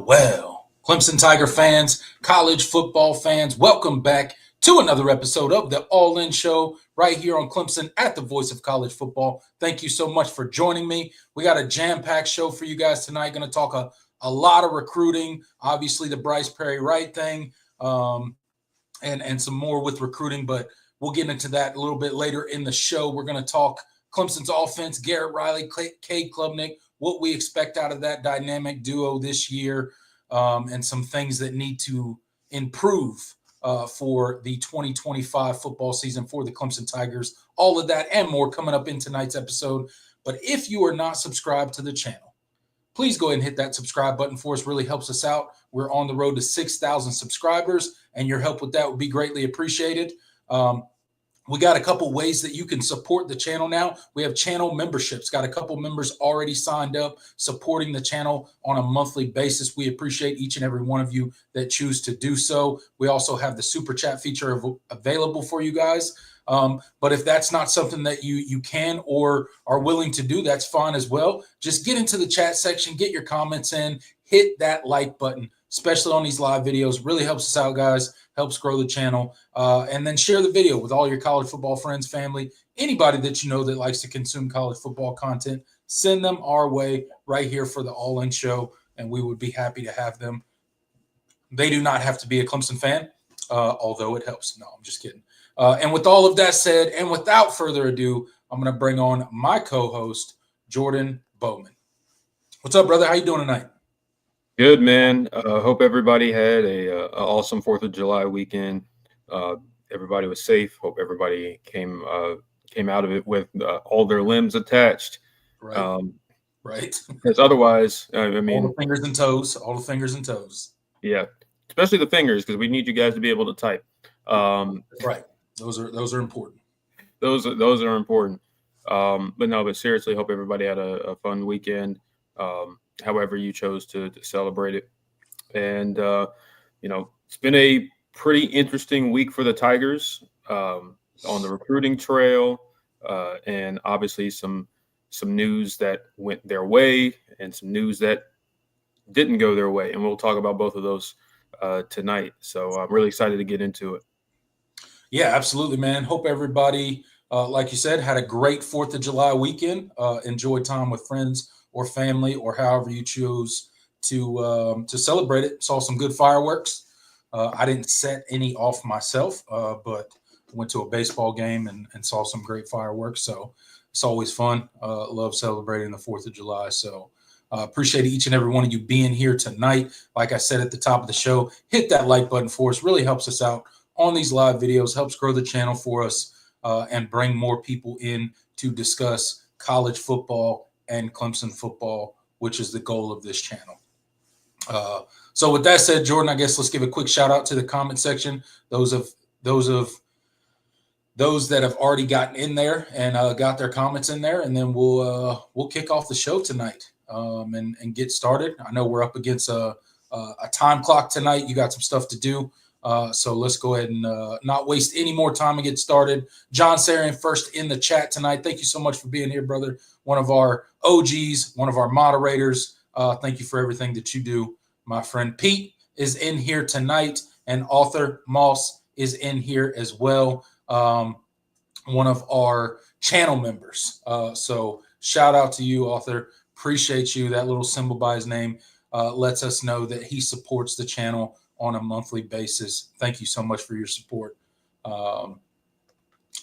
Well, Clemson Tiger fans, college football fans, welcome back to another episode of the All In Show right here on Clemson at the Voice of College Football. Thank you so much for joining me. We got a jam-packed show for you guys tonight. Going to talk a lot of recruiting, obviously the Bryce Perry-Wright thing, and some more with recruiting, but we'll get into that a little bit later in the show. We're going to talk Clemson's offense, Garrett Riley, Cade, what we expect out of that dynamic duo this year, and some things that need to improve for the 2025 football season for the Clemson Tigers. All of that and more coming up in tonight's episode. But if you are not subscribed to the channel, please go ahead and hit that subscribe button for us. Really helps us out. We're on the road to 6,000 subscribers, and your help with that would be greatly appreciated. We got a couple ways that you can support the channel now. We have channel memberships. Got a couple members already signed up, supporting the channel on a monthly basis. We appreciate each and every one of you that choose to do so. We also have the super chat feature available for you guys. But if that's not something that you can or are willing to do, that's fine as well. Just get into the chat section, get your comments in, hit that like button, especially on these live videos. Really helps us out, guys. Helps grow the channel. And then share the video with all your college football friends, family, anybody that you know that likes to consume college football content. Send them our way right here for the All In Show, and we would be happy to have them. They do not have to be a Clemson fan, although it helps. No, I'm just kidding. And with all of that said, and without further ado, I'm going to bring on my co-host, Jordan Bowman. What's up, brother? How you doing tonight? Good, man. Hope everybody had a awesome 4th of July weekend. Uh, Everybody was safe. Hope everybody came out of it with all their limbs attached. Right, Um, right. because otherwise, I All mean, the fingers and toes. All the fingers and toes. yeah, especially the fingers, because we need you guys to be able to type. Um, That's right. Those are important. those are important. But seriously, hope everybody had a fun weekend. However you chose to celebrate it. And it's been a pretty interesting week for the Tigers on the recruiting trail, and obviously some news that went their way and some news that didn't go their way, and we'll talk about both of those tonight. So I'm really excited to get into it. Yeah, absolutely, man. Hope everybody, like you said, had a great 4th of July weekend. Enjoyed time with friends or family or however you choose to celebrate it. Saw some good fireworks. I didn't set any off myself, but went to a baseball game and saw some great fireworks. So it's always fun. Love celebrating the 4th of July. So appreciate each and every one of you being here tonight. Like I said at the top of the show, hit that like button for us. Really helps us out on these live videos, helps grow the channel for us, and bring more people in to discuss college football and Clemson football, which is the goal of this channel. So with that said, Jordan, I guess let's give a quick shout out to the comment section. Those of those of those that have already gotten in there and got their comments in there, and then we'll kick off the show tonight and get started. I know we're up against a time clock tonight. You got some stuff to do. So let's go ahead and not waste any more time and get started. John Sarian first in the chat tonight. Thank you so much for being here, brother. One of our OGs, one of our moderators. Thank you for everything that you do. My friend Pete is in here tonight, and author Moss is in here as well. One of our channel members. So shout out to you, author. Appreciate you. That little symbol by his name lets us know that he supports the channel on a monthly basis. Thank you so much for your support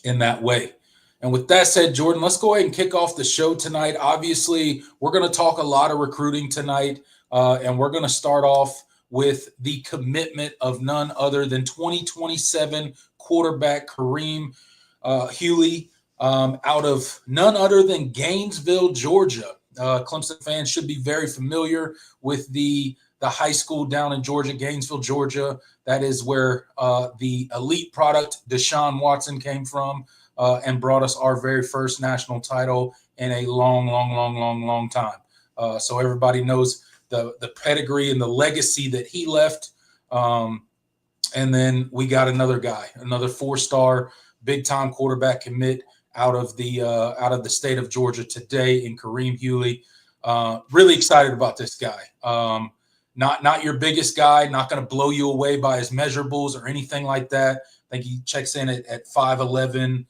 in that way. And with that said, Jordan, let's go ahead and kick off the show tonight. Obviously, we're going to talk a lot of recruiting tonight, and we're going to start off with the commitment of none other than 2027 quarterback Kharim Hughley out of none other than Gainesville, Georgia. Clemson fans should be very familiar with the high school down in Georgia, Gainesville, Georgia. That is where the elite product Deshaun Watson came from and brought us our very first national title in a long time. So everybody knows the pedigree and the legacy that he left. And then we got another guy, another 4-star big time quarterback commit out of the state of Georgia today in Kharim Hughley. Really excited about this guy. Not your biggest guy, not going to blow you away by his measurables or anything like that. I think he checks in at 5'11".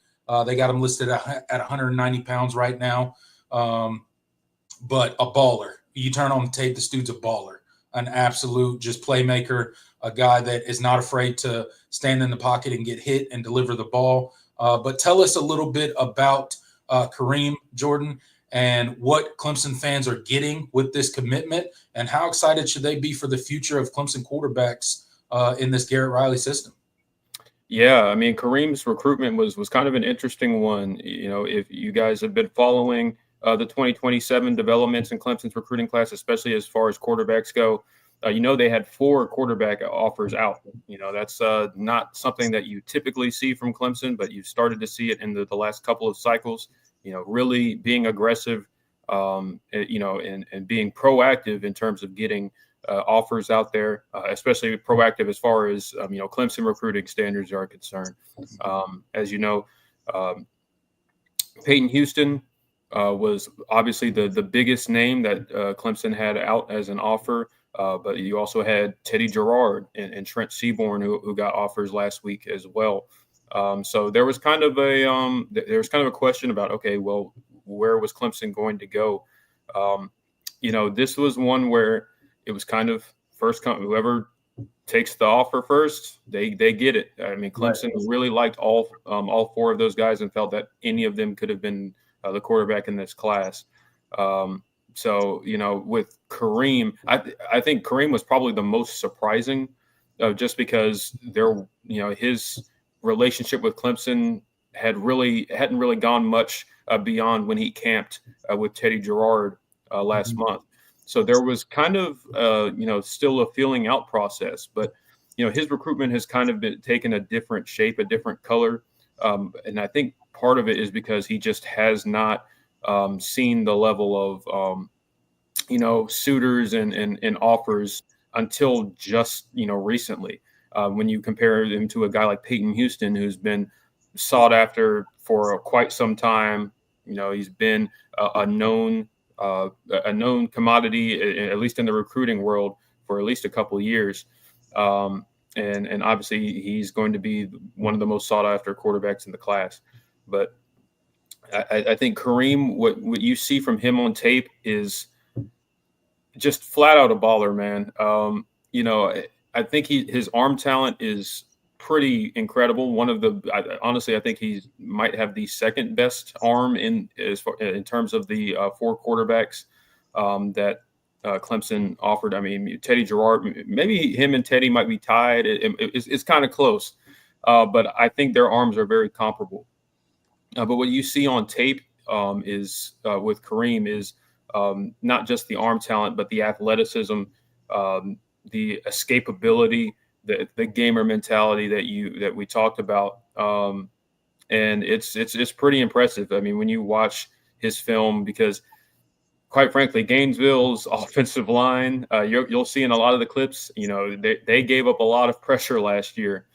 They got him listed at 190 pounds right now. But a baller. You turn on the tape, this dude's a baller, an absolute just playmaker, a guy that is not afraid to stand in the pocket and get hit and deliver the ball. But tell us a little bit about Kharim, Jordan, and what Clemson fans are getting with this commitment, and how excited should they be for the future of Clemson quarterbacks in this Garrett Riley system? Yeah, I mean, Kareem's recruitment was kind of an interesting one. If you guys have been following the 2027 developments in Clemson's recruiting class, especially as far as quarterbacks go, they had 4 quarterback offers out. That's not something that you typically see from Clemson, but you've started to see it in the last couple of cycles. Really being aggressive, and being proactive in terms of getting offers out there, especially proactive as far as Clemson recruiting standards are concerned. As you know, Peyton Houston was obviously the biggest name that Clemson had out as an offer, but you also had Teddy Gerard and Trent Seaborn who got offers last week as well. So there was kind of a question about, okay, well, where was Clemson going to go? This was one where it was kind of whoever takes the offer first, they get it. I mean, Clemson really liked all 4 of those guys and felt that any of them could have been the quarterback in this class. So, with Kareem, I think Kareem was probably the most surprising, just because his relationship with Clemson hadn't really gone much beyond when he camped with Teddy Gerard last month. So there was kind of still a feeling out process, but his recruitment has kind of been taken a different shape, a different color, and I think part of it is because he just has not seen the level of suitors and offers until just recently. When you compare him to a guy like Peyton Houston, who's been sought after for quite some time, he's been a known commodity, at least in the recruiting world, for at least a couple of years. And obviously he's going to be one of the most sought after quarterbacks in the class. But I think Kareem, what you see from him on tape is just flat out a baller, man. I think his arm talent is pretty incredible. Honestly, I think he might have the second best arm in terms of the four quarterbacks that Clemson offered. I mean, Teddy Gerard, maybe him and Teddy might be tied. It's kind of close, but I think their arms are very comparable. But what you see on tape is with Kareem is not just the arm talent, but the athleticism, the escapability, the gamer mentality that we talked about, and it's pretty impressive. I mean, when you watch his film, because quite frankly, Gainesville's offensive line, you'll see in a lot of the clips, they gave up a lot of pressure last year.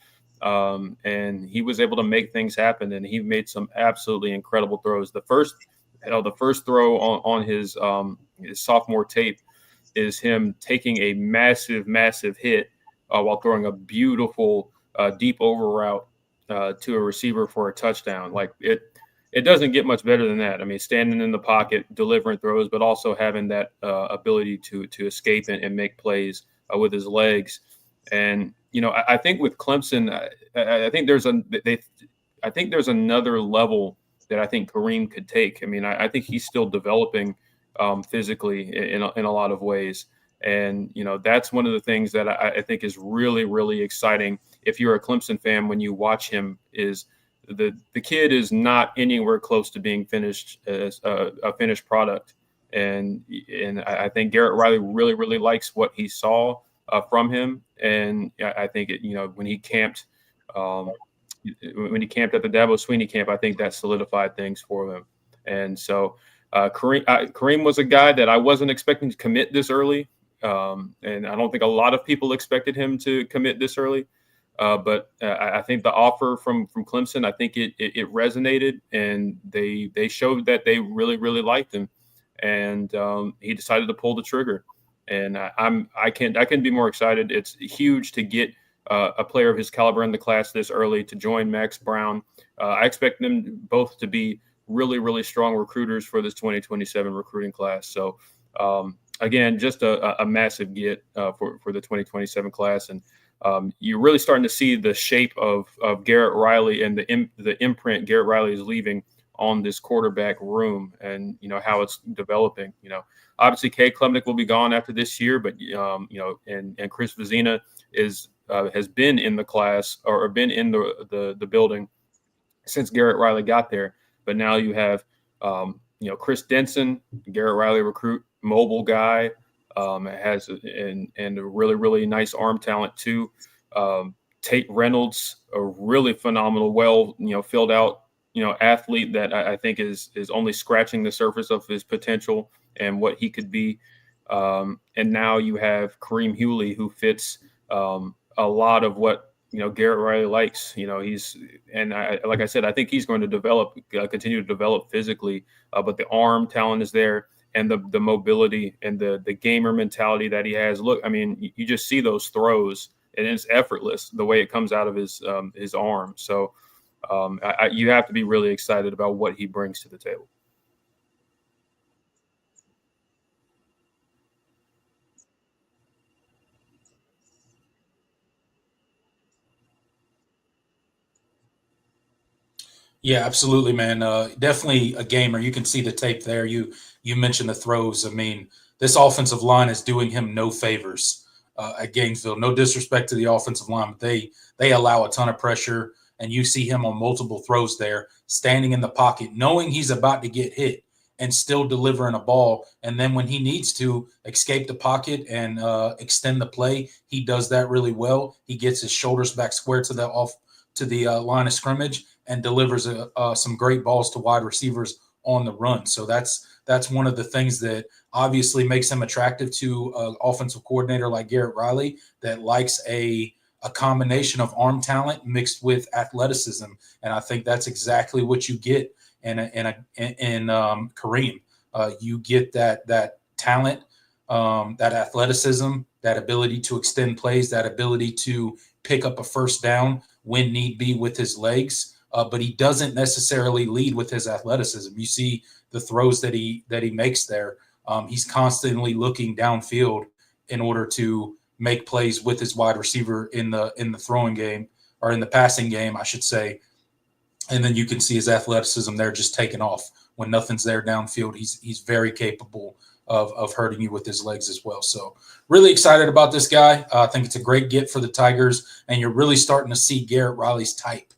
And he was able to make things happen, and he made some absolutely incredible throws. The first throw on his sophomore tape is him taking a massive hit while throwing a beautiful deep over route to a receiver for a touchdown. Like it doesn't get much better than that. I mean, standing in the pocket, delivering throws, but also having that ability to escape and make plays with his legs. And I think with Clemson, I think there's another level that I think Kareem could take. I mean, I think he's still developing physically in a lot of ways, and that's one of the things that I think is really, really exciting. If you're a Clemson fan, when you watch him, is the kid is not anywhere close to being finished as a finished product, and I think Garrett Riley really, really likes what he saw from him, and I think when he camped at the Dabo Swinney camp, I think that solidified things for him. And so Kareem was a guy that I wasn't expecting to commit this early, and I don't think a lot of people expected him to commit this early. But I think the offer from Clemson, I think it resonated, and they showed that they really, really liked him, and he decided to pull the trigger. And I can't be more excited. It's huge to get a player of his caliber in the class this early to join Max Brown. I expect them both to be really, really strong recruiters for this 2027 recruiting class. So again, just a massive get for the 2027 class. And you're really starting to see the shape of Garrett Riley and the imprint Garrett Riley is leaving on this quarterback room, and how it's developing. Obviously Cade Klubnik will be gone after this year, but and Chris Vizina has been in the class or been in the building since Garrett Riley got there. But now you have Chris Denson, Garrett Riley recruit, mobile guy, has and a really, really nice arm talent too. Tate Reynolds, a really phenomenal, filled out athlete that I think is only scratching the surface of his potential and what he could be. And now you have Kharim Hughley, who fits a lot of what Garrett Riley likes. Like I said, I think he's going to continue to develop physically, but the arm talent is there, and the mobility and the gamer mentality that he has. Look, I mean, you just see those throws, and it's effortless the way it comes out of his arm. So you have to be really excited about what he brings to the table. Yeah, absolutely, man. Definitely a gamer. You can see the tape there. You mentioned the throws. I mean, this offensive line is doing him no favors at Gainesville. No disrespect to the offensive line, but they allow a ton of pressure, and you see him on multiple throws there, standing in the pocket, knowing he's about to get hit, and still delivering a ball. And then when he needs to escape the pocket and extend the play, he does that really well. He gets his shoulders back square to the line of scrimmage and delivers some great balls to wide receivers on the run. So that's one of the things that obviously makes him attractive to an offensive coordinator like Garrett Riley that likes a combination of arm talent mixed with athleticism. And I think that's exactly what you get in Kharim. You get that talent, that athleticism, that ability to extend plays, that ability to pick up a first down when need be with his legs. But he doesn't necessarily lead with his athleticism. You see the throws that he makes there. He's constantly looking downfield in order to make plays with his wide receiver in the throwing game, or in the passing game, I should say. And then you can see his athleticism there just taking off when nothing's there downfield. He's very capable of hurting you with his legs as well. So really excited about this guy. I think it's a great get for the Tigers, and you're really starting to see Garrett Riley's type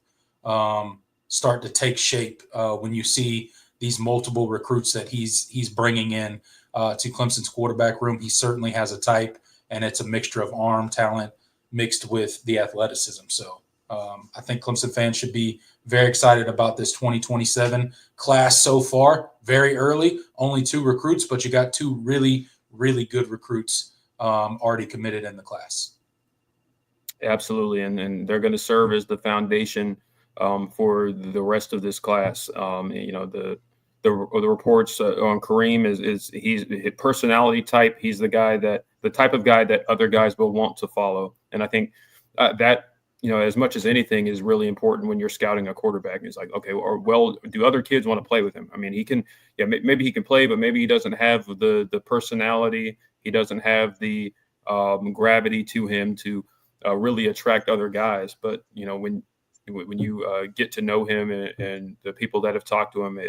start to take shape when you see these multiple recruits that he's bringing in to Clemson's quarterback room. He certainly has a type, and it's a mixture of arm talent mixed with the athleticism. So I think Clemson fans should be very excited about this 2027 class so far. Very early, only 2 recruits, but you got 2 really, really good recruits already committed in the class. Absolutely, and they're going to serve as the foundation for the rest of this class. The reports on Kharim is he's his personality type. He's the type of guy that other guys will want to follow, and I think that as much as anything is really important when you're scouting a quarterback. It's like, okay, do other kids want to play with him? I mean, he can, maybe he can play, but maybe he doesn't have the personality. He doesn't have the gravity to him to really attract other guys. But when you get to know him and the people that have talked to him,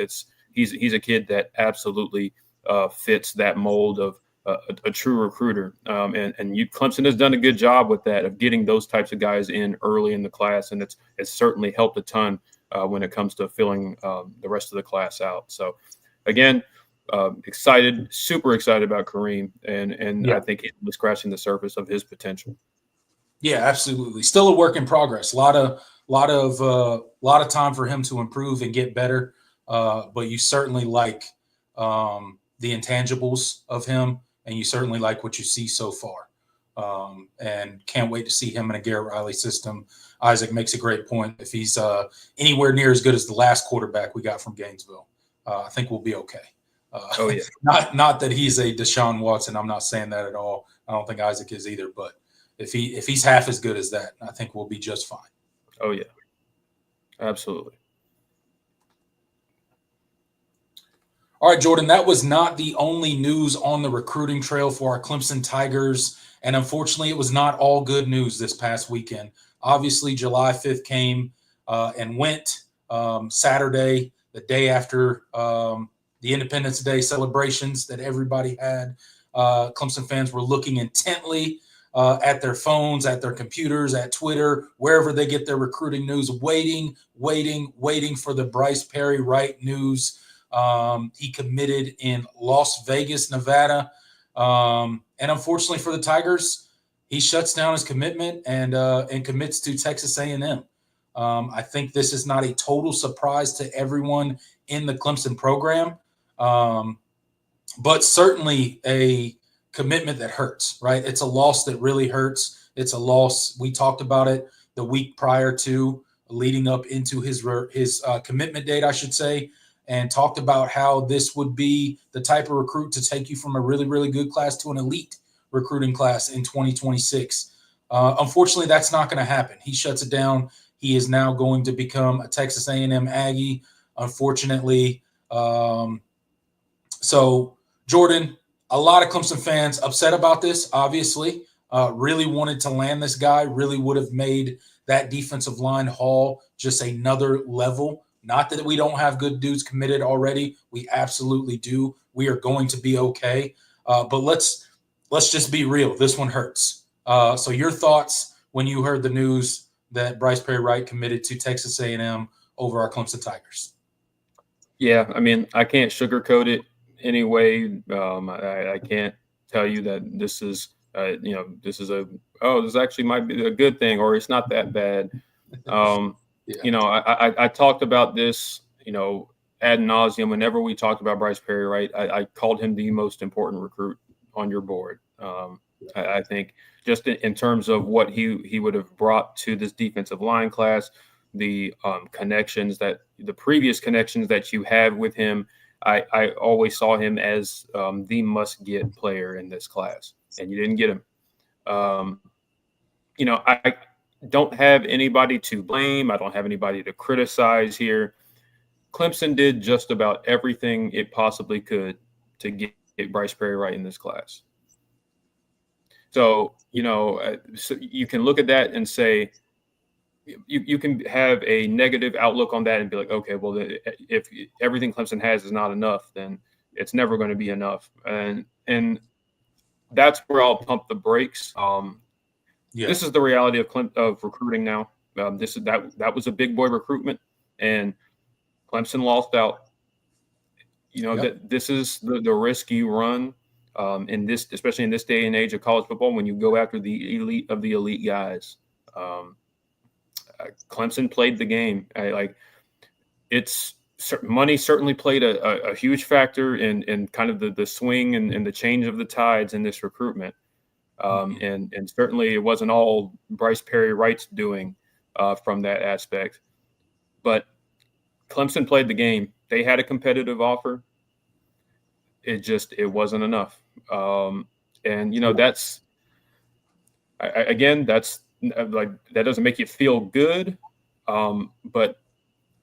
he's a kid that absolutely fits that mold of a true recruiter. And Clemson has done a good job with that, of getting those types of guys in early in the class, and it's certainly helped a ton when it comes to filling the rest of the class out. So again, super excited about Kharim, and yeah. I think he's scratching the surface of his potential. Yeah, absolutely. Still a work in progress. A lot of time for him to improve and get better. But you certainly like the intangibles of him, and you certainly like what you see so far. And can't wait to see him in a Garrett Riley system. Isaac makes a great point. If he's anywhere near as good as the last quarterback we got from Gainesville, I think we'll be okay. Oh yeah. Not that he's a Deshaun Watson. I'm not saying that at all. I don't think Isaac is either. But if he's half as good as that, I think we'll be just fine. Oh yeah, absolutely. All right, Jordan, that was not the only news on the recruiting trail for our Clemson Tigers. And unfortunately, it was not all good news this past weekend. Obviously, July 5th came and went. Saturday, the day after the Independence Day celebrations that everybody had, Clemson fans were looking intently at their phones, at their computers, at Twitter, wherever they get their recruiting news, waiting for the Bryce Perry-Wright news. He committed in Las Vegas, Nevada. And unfortunately for the Tigers, he shuts down his commitment and commits to Texas A&M. I think this is not a total surprise to everyone in the Clemson program, but certainly a commitment that hurts, right? It's a loss that really hurts. It's a loss. We talked about it the week prior to, leading up into his commitment date, I should say, and talked about how this would be the type of recruit to take you from a really, really good class to an elite recruiting class in 2026. Unfortunately, that's not going to happen. He shuts it down. He is now going to become a Texas A&M Aggie, unfortunately. So, Jordan, a lot of Clemson fans upset about this, obviously. Really wanted to land this guy, really would have made that defensive line haul just another level Not that we don't have good dudes committed already. We absolutely do. We are going to be okay. But let's just be real. This one hurts. So your thoughts when you heard the news that Bryce Perry-Wright committed to Texas A&M over our Clemson Tigers? Yeah, I mean, I can't sugarcoat it anyway. I can't tell you that this is, this actually might be a good thing, or it's not that bad. I talked about this, ad nauseum. Whenever we talked about Bryce Perry-Wright, I called him the most important recruit on your board. I think just in terms of what he would have brought to this defensive line class, the previous connections that you had with him, I always saw him as the must-get player in this class, and you didn't get him. I don't have anybody to blame. I don't have anybody to criticize here. Clemson did just about everything it possibly could to get Bryce Perry-Wright in this class. So, so you can look at that and say, you can have a negative outlook on that and be like, okay, well, if everything Clemson has is not enough, then it's never going to be enough. And that's where I'll pump the brakes. This is the reality of recruiting now. That was a big boy recruitment, and Clemson lost out. That this is the risk you run especially in this day and age of college football, when you go after the elite of the elite guys. Clemson played the game. Money certainly played a huge factor in kind of the swing and the change of the tides in this recruitment. And certainly it wasn't all Bryce Perry-Wright's doing from that aspect. But Clemson played the game. They had a competitive offer. It wasn't enough. That's like, that doesn't make you feel good. But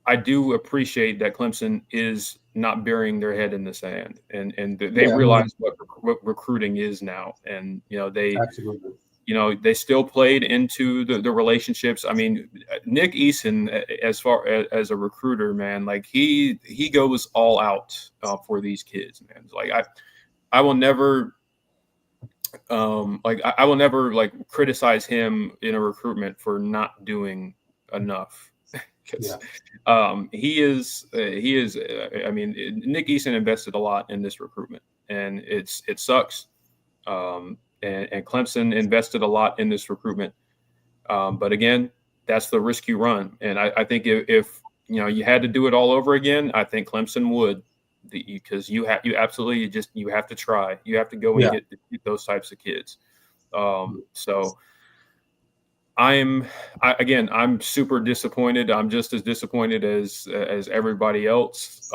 I do appreciate that Clemson is not burying their head in the sand, and they realize what recruiting is now. And, Absolutely. They still played into the relationships. I mean, Nick Eason, as far as a recruiter, man, like he goes all out for these kids, man. Like I will never I will never criticize him in a recruitment for not doing enough. He is. I mean, Nick Eason invested a lot in this recruitment, and it sucks. And Clemson invested a lot in this recruitment. But again, that's the risk you run. And I think if you had to do it all over again, I think Clemson would, because you have to try. You have to go and get those types of kids. So I'm super disappointed. I'm just as disappointed as everybody else.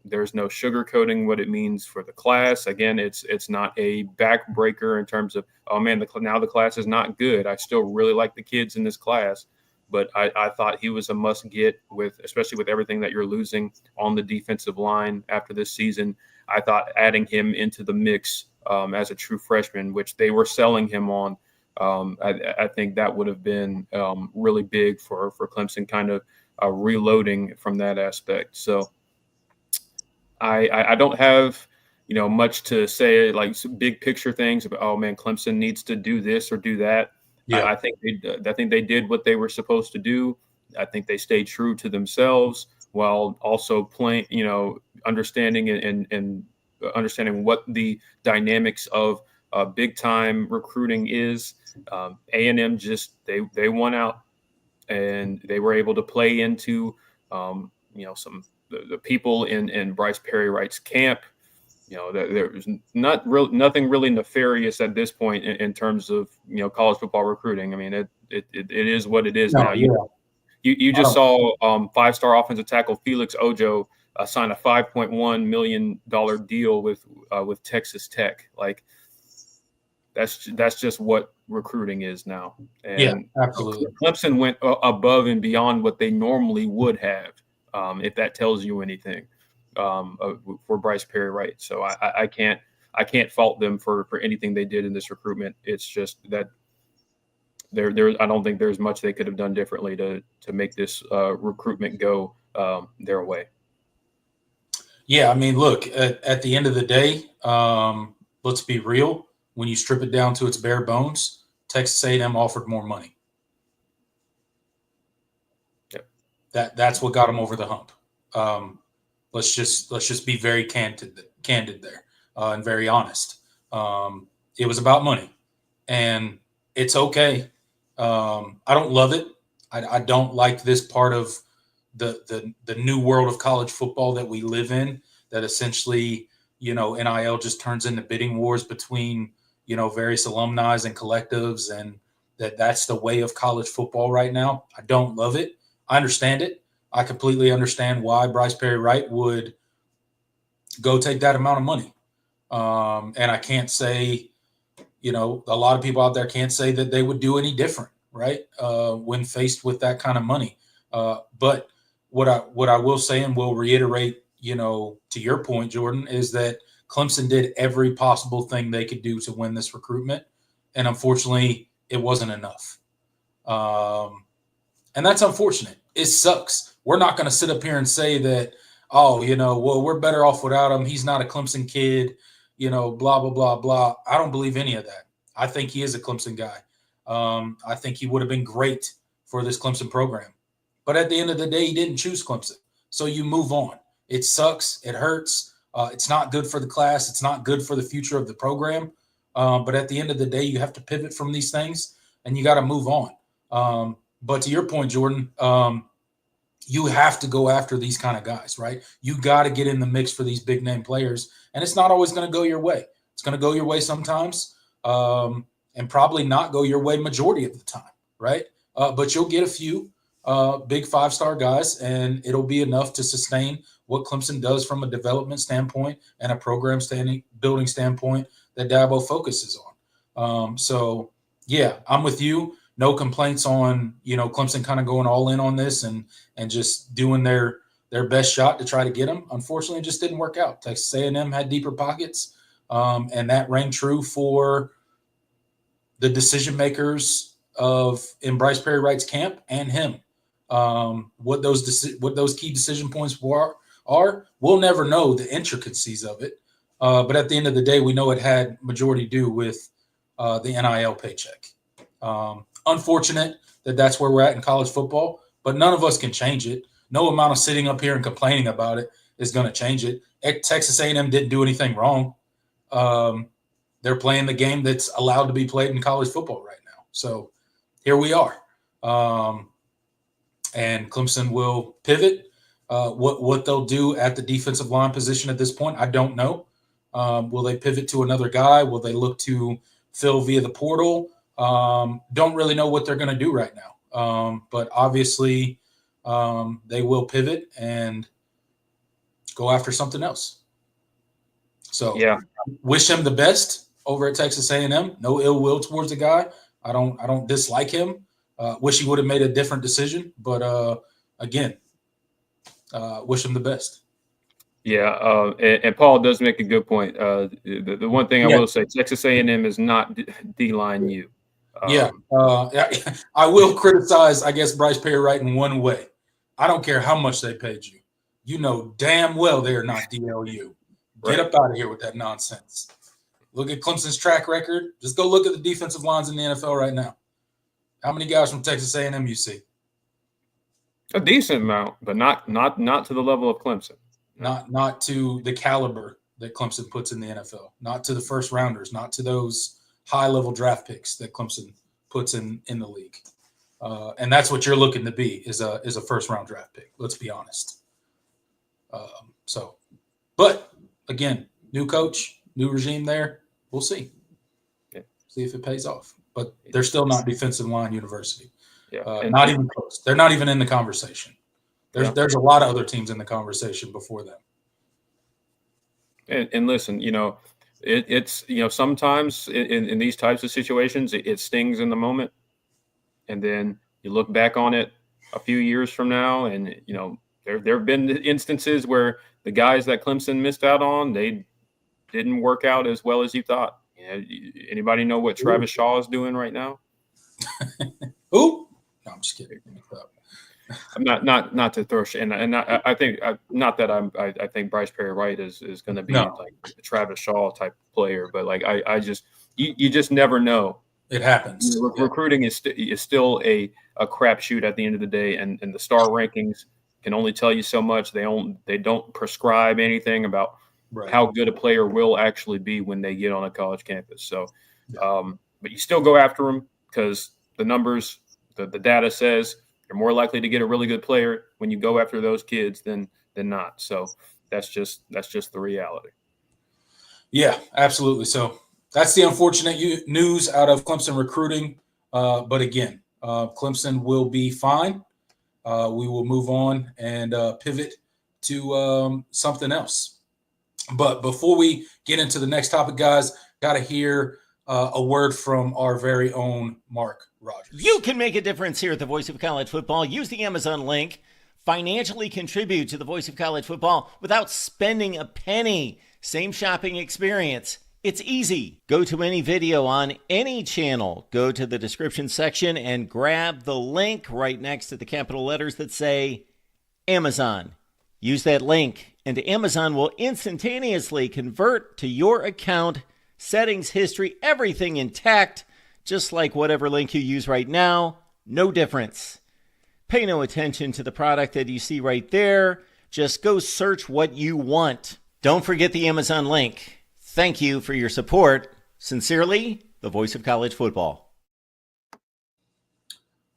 There's no sugarcoating what it means for the class. Again, it's not a backbreaker in terms of, oh man, now the class is not good. I still really like the kids in this class, but I thought he was a must get, especially with everything that you're losing on the defensive line after this season. I thought adding him into the mix as a true freshman, which they were selling him on, I think that would have been really big for Clemson, kind of reloading from that aspect. So I don't have much to say, like big picture things about, oh man, Clemson needs to do this or do that. I think they did what they were supposed to do. I think they stayed true to themselves while also playing, understanding and understanding what the dynamics of big time recruiting is. A&M just they won out, and they were able to play into some the people in Bryce Perry-Wright's camp. There was nothing really nefarious at this point in terms of college football recruiting. I mean, it is what it is now. You just saw 5-star offensive tackle Felix Ojo sign a $5.1 million deal with Texas Tech. Like that's just what recruiting is now. And absolutely. Clemson went above and beyond what they normally would have, if that tells you anything, for Bryce Perry-Wright. So I can't fault them for anything they did in this recruitment. It's just that I don't think there's much they could have done differently to make this recruitment go their way. Yeah, I mean, look, at the end of the day, let's be real. When you strip it down to its bare bones, Texas A&M offered more money. Yep. That's what got them over the hump. Let's just be very candid there, and very honest. It was about money, and it's okay. I don't love it. I don't like this part of the new world of college football that we live in, that essentially, NIL just turns into bidding wars between, various alumni and collectives, and that's the way of college football right now. I don't love it. I understand it. I completely understand why Bryce Perry-Wright would go take that amount of money. And I can't say, a lot of people out there can't say that they would do any different, right? When faced with that kind of money. But what I will say, and will reiterate, to your point, Jordan, is that Clemson did every possible thing they could do to win this recruitment, and unfortunately, it wasn't enough. And that's unfortunate. It sucks. We're not going to sit up here and say that, well, we're better off without him. He's not a Clemson kid, blah, blah, blah, blah. I don't believe any of that. I think he is a Clemson guy. I think he would have been great for this Clemson program. But at the end of the day, he didn't choose Clemson. So you move on. It sucks. It hurts. It's not good for the class. It's not good for the future of the program. But at the end of the day, you have to pivot from these things, and you got to move on. But to your point, Jordan, you have to go after these kind of guys, right? You got to get in the mix for these big name players, and it's not always going to go your way. It's going to go your way sometimes, and probably not go your way majority of the time, right? But you'll get a few big 5-star guys, and it'll be enough to sustain what Clemson does from a development standpoint and a program building standpoint that Dabo focuses on. So, yeah, I'm with you. No complaints on, Clemson kind of going all in on this and just doing their best shot to try to get him. Unfortunately, it just didn't work out. Texas A&M had deeper pockets, and that rang true for the decision makers in Bryce Perry-Wright's camp and him. What those key decision points are, we'll never know the intricacies of it. But at the end of the day, we know it had majority to do with the NIL paycheck. Unfortunate that that's where we're at in college football, but none of us can change it. No amount of sitting up here and complaining about it is going to change it. Texas A&M didn't do anything wrong. They're playing the game that's allowed to be played in college football right now. So here we are. And Clemson will pivot. What they'll do at the defensive line position at this point, I don't know. Will they pivot to another guy? Will they look to fill via the portal? Don't really know what they're going to do right now. But obviously they will pivot and go after something else. So yeah, wish him the best over at Texas A&M. No ill will towards the guy. I don't dislike him. Wish he would have made a different decision, but again, wish him the best. Yeah, and Paul does make a good point. The one thing I will say, Texas A&M is not D-line U. I will criticize, I guess, Bryce Perry-Wright in one way. I don't care how much they paid you. You know damn well they are not DLU. Get up out of here with that nonsense. Look at Clemson's track record. Just go look at the defensive lines in the NFL right now. How many guys from Texas A&M you see? A decent amount, but not to the level of Clemson. Not to the caliber that Clemson puts in the NFL. Not to the first rounders. Not to those high-level draft picks that Clemson puts in the league. And that's what you're looking to be is a first-round draft pick. Let's be honest. But again, new coach, new regime there. We'll see. Yeah. See if it pays off. But they're still not defensive line university. Yeah. Not even close. They're not even in the conversation. There's a lot of other teams in the conversation before them. And listen, it's sometimes in these types of situations, it stings in the moment, and then you look back on it a few years from now, and there have been instances where the guys that Clemson missed out on, they didn't work out as well as you thought. Anybody know what Travis Shaw is doing right now? Who? No, I'm just kidding. I'm not to throw shit, and I think not that I think Bryce Perry-Wright is going to be No, like a Travis Shaw type player, but like I just you just never know. it happens. Yeah. Recruiting is still a crapshoot at the end of the day, and the star rankings can only tell you so much. They don't prescribe anything about Right. how good a player will actually be when they get on a college campus. So, Yeah. but you still go after them because the numbers, the data says you're more likely to get a really good player when you go after those kids than not. So that's just the reality. Yeah, absolutely. So that's the unfortunate news out of Clemson recruiting. But again, Clemson will be fine. We will move on and pivot to something else. But before we get into the next topic, guys, got to hear a word from our very own Mark Rogers. You can make a difference here at the Voice of College Football. Use the Amazon link. Financially contribute to the Voice of College Football without spending a penny. Same shopping experience. It's easy. Go to any video on any channel. Go to the description section and grab the link right next to the capital letters that say Amazon. Use that link, and Amazon will instantaneously convert to your account, settings, history, everything intact, just like whatever link you use right now. No difference. Pay no attention to the product that you see right there. Just go search what you want. Don't forget the Amazon link. Thank you for your support. Sincerely, the Voice of College Football.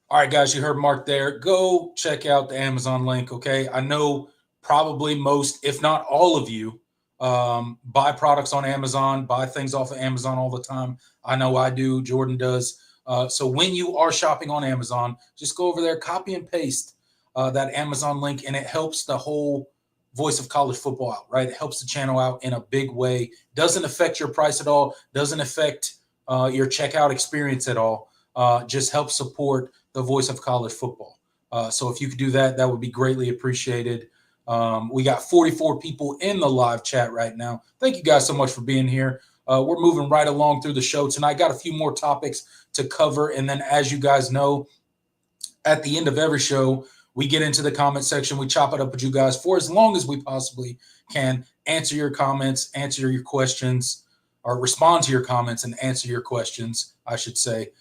All right, guys, you heard Mark there. Go check out the Amazon link, okay? I know probably most, if not all of you, buy products on Amazon, buy things off of Amazon all the time. I know I do. Jordan does. So when you are shopping on Amazon, just go over there, copy and paste that Amazon link, and it helps the whole Voice of College Football out, right? It helps the channel out in a big way. Doesn't affect your price at all. Doesn't affect your checkout experience at all. Just helps support the Voice of College Football. So if you could do that, that would be greatly appreciated. We got 44 people in the live chat right now. Thank you guys so much for being here. We're moving right along through the show tonight. Got a few more topics to cover. And then, as you guys know, at the end of every show, we get into the comment section. We chop it up with you guys for as long as we possibly can. Answer your comments, answer your questions, or respond to your comments and answer your questions, I should say.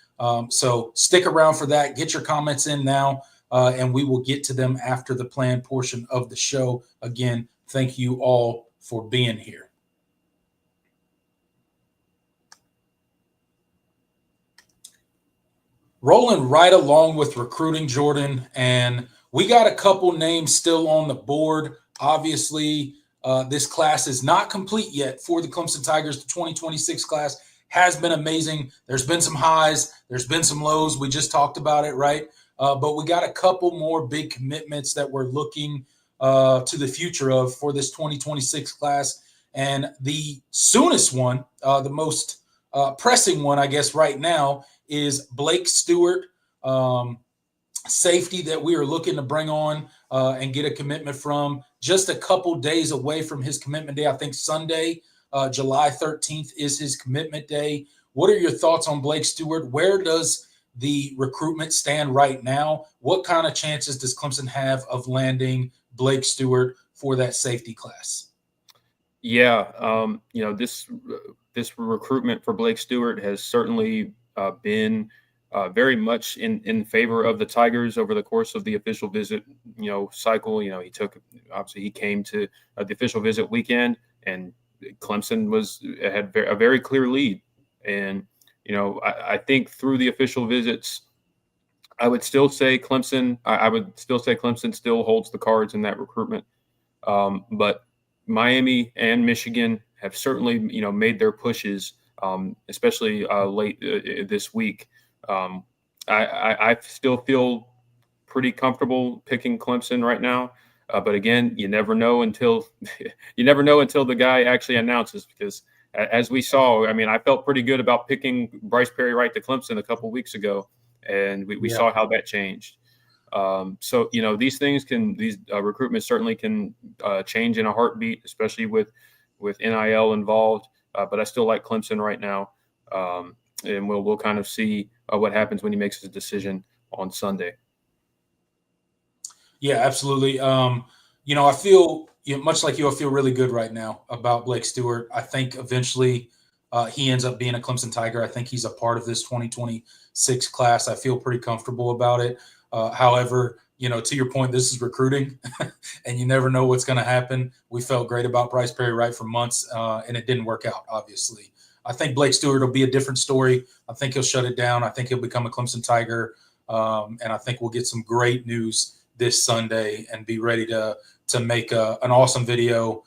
So stick around for that. Get your comments in now, and we will get to them after the planned portion of the show. Again, thank you all for being here. Rolling right along with recruiting, Jordan, and we got a couple names still on the board. Obviously, this class is not complete yet for the Clemson Tigers. The 2026 class has been amazing. There's been some highs. There's been some lows. We just talked about it, right? But we got a couple more big commitments that we're looking to the future of for this 2026 class. And the soonest one, the most pressing one, I guess, right now is Blake Stewart, safety that we are looking to bring on and get a commitment from. Just a couple days away from his commitment day. I think Sunday, July 13th is his commitment day. What are your thoughts on Blake Stewart? Where does the recruitment stand right now? What kind of chances does Clemson have of landing Blake Stewart for that safety class? Yeah, this recruitment for Blake Stewart has certainly been very much in favor of the Tigers over the course of the official visit, cycle. He came to the official visit weekend, and Clemson had a very clear lead. And, I think through the official visits, I would still say Clemson still holds the cards in that recruitment. But Miami and Michigan have certainly, made their pushes, especially late this week. I still feel pretty comfortable picking Clemson right now. But again, you never know until the guy actually announces, because as we saw, I felt pretty good about picking Bryce Perry-Wright to Clemson a couple weeks ago, and we saw how that changed. So these recruitments certainly can change in a heartbeat, especially with NIL involved. But I still like Clemson right now, and we'll kind of see what happens when he makes his decision on Sunday. Yeah, absolutely. I feel much like you. I feel really good right now about Blake Stewart. I think eventually he ends up being a Clemson Tiger. I think he's a part of this 2026 class. I feel pretty comfortable about it. However, to your point, this is recruiting, and you never know what's going to happen. We felt great about Bryce Perry-Wright for months, and it didn't work out, obviously. I think Blake Stewart will be a different story. I think he'll shut it down. I think he'll become a Clemson Tiger, and I think we'll get some great news this Sunday and be ready to make an awesome video.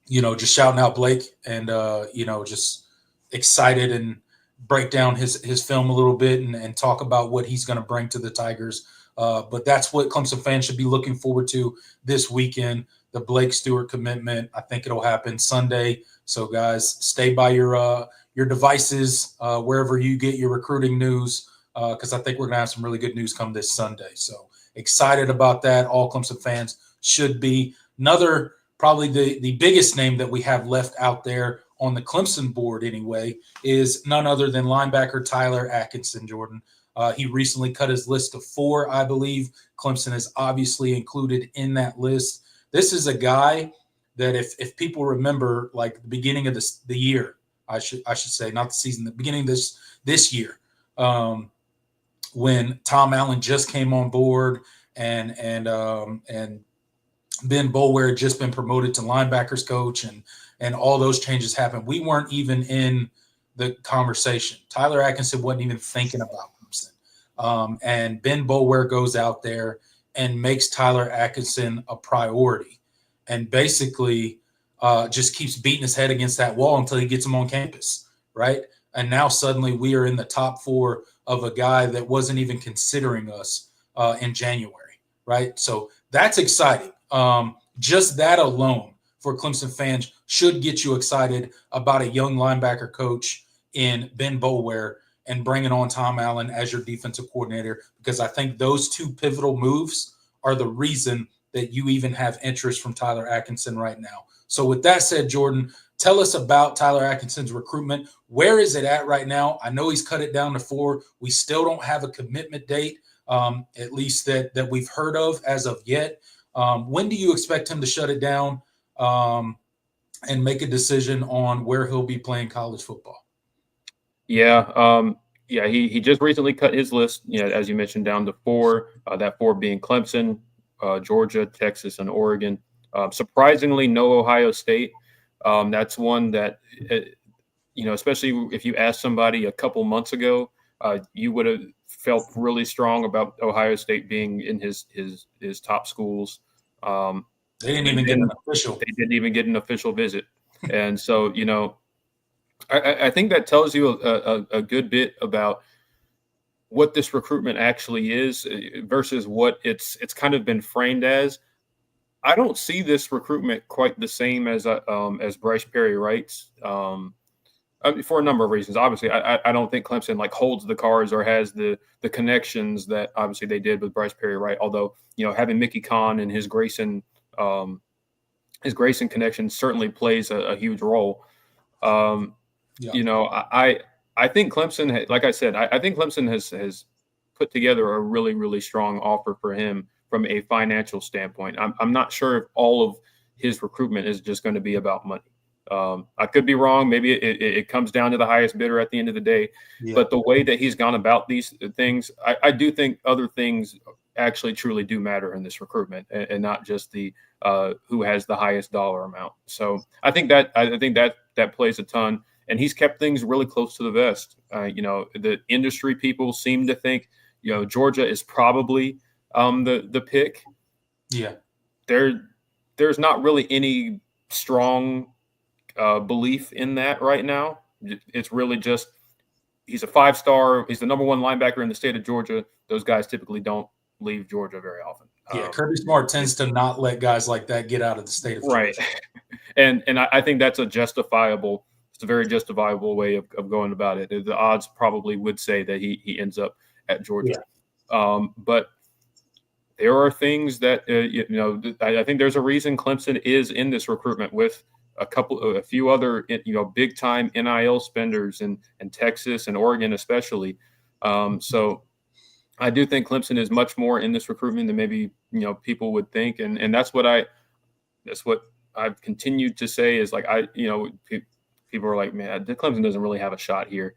Just shouting out Blake and just excited and break down his film a little bit and talk about what he's going to bring to the Tigers. But that's what Clemson fans should be looking forward to this weekend. The Blake Stewart commitment. I think it'll happen Sunday. So guys, stay by your devices wherever you get your recruiting news, because I think we're going to have some really good news come this Sunday. So excited about that. All Clemson fans should be. Another, probably the biggest name that we have left out there on the Clemson board anyway, is none other than linebacker Tyler Atkinson, Jordan. He recently cut his list to 4, I believe. Clemson is obviously included in that list. This is a guy that if people remember, like the beginning of the year, I should say, not the season, the beginning of this year, when Tom Allen just came on board and Ben Boulware had just been promoted to linebackers coach and all those changes happened. We weren't even in the conversation. Tyler Atkinson wasn't even thinking about Clemson. And Ben Boulware goes out there and makes Tyler Atkinson a priority and basically just keeps beating his head against that wall until he gets him on campus, right? And now suddenly we are in the top 4 of a guy that wasn't even considering us in January, right? So that's exciting. Just that alone for Clemson fans should get you excited about a young linebacker coach in Ben Boulware and bringing on Tom Allen as your defensive coordinator, because I think those 2 pivotal moves are the reason that you even have interest from Tyler Atkinson right now. So with that said, Jordan, tell us about Tyler Atkinson's recruitment. Where is it at right now? I know he's cut it down to 4. We still don't have a commitment date, at least that we've heard of as of yet. When do you expect him to shut it down and make a decision on where he'll be playing college football? Yeah. He just recently cut his list, as you mentioned, down to 4, that 4 being Clemson, Georgia, Texas, and Oregon. Surprisingly, no Ohio State. That's one that, especially if you asked somebody a couple months ago, you would have felt really strong about Ohio State being in his top schools. They didn't even get an official. They didn't even get an official visit. And so, I think that tells you a good bit about what this recruitment actually is versus what it's kind of been framed as. I don't see this recruitment quite the same as Bryce Perry-Wright's, for a number of reasons. Obviously, I don't think Clemson holds the cards or has the connections that obviously they did with Bryce Perry-Wright. Although having Mickey Kahn and his Grayson connection certainly plays a huge role. I think Clemson, like I said, I think Clemson has put together a really, really strong offer for him from a financial standpoint. I'm not sure if all of his recruitment is just going to be about money. I could be wrong. Maybe it comes down to the highest bidder at the end of the day. Yeah. But the way that he's gone about these things, I do think other things actually truly do matter in this recruitment, and not just the who has the highest dollar amount. So I think that plays a ton. And he's kept things really close to the vest. The industry people seem to think, Georgia is probably the pick. Yeah. There's not really any strong belief in that right now. It's really just he's a 5-star. He's the number 1 linebacker in the state of Georgia. Those guys typically don't leave Georgia very often. Yeah, Kirby Smart tends to not let guys like that get out of the state of Georgia. Right. And I think that's it's a very justifiable way of going about it. The odds probably would say that he ends up at Georgia. Yeah. But there are things that, I think there's a reason Clemson is in this recruitment with a few other, big time NIL spenders in Texas and Oregon, especially. So I do think Clemson is much more in this recruitment than maybe people would think, and that's what I've continued to say is like people are like, man, Clemson doesn't really have a shot here.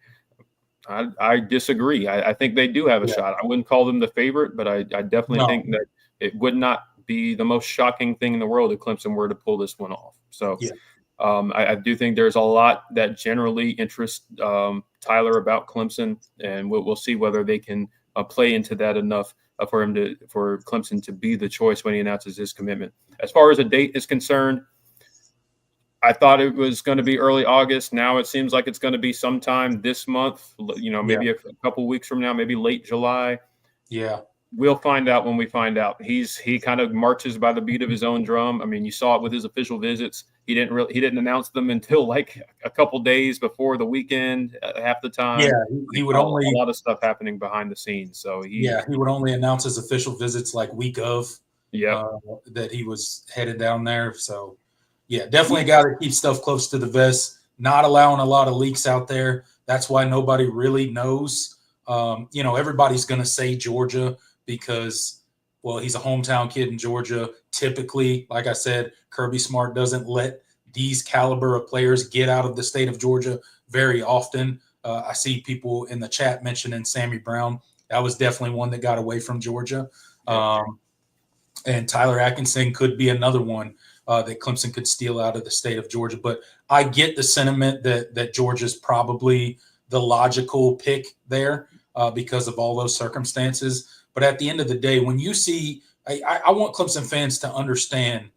I disagree. I think they do have a shot. I wouldn't call them the favorite, but I definitely think that it would not be the most shocking thing in the world if Clemson were to pull this one off. So I do think there's a lot that generally interests Tyler about Clemson, and we'll see whether they can play into that enough for Clemson to be the choice when he announces his commitment. As far as a date is concerned, I thought it was going to be early August. Now it seems like it's going to be sometime this month, maybe a couple weeks from now, maybe late July. Yeah. We'll find out when we find out. He kind of marches by the beat of his own drum. I mean, you saw it with his official visits. He didn't announce them until like a couple days before the weekend, half the time. Yeah, he would only a lot of stuff happening behind the scenes. So he would only announce his official visits like week of that he was headed down there. So yeah, definitely got to keep stuff close to the vest, not allowing a lot of leaks out there. That's why nobody really knows. Everybody's going to say Georgia because, well, he's a hometown kid in Georgia. Typically, like I said, Kirby Smart doesn't let these caliber of players get out of the state of Georgia very often. I see people in the chat mentioning Sammy Brown. That was definitely one that got away from Georgia. And Tyler Atkinson could be another one that Clemson could steal out of the state of Georgia. But I get the sentiment that Georgia's probably the logical pick there because of all those circumstances. But at the end of the day, when you see I want Clemson fans to understand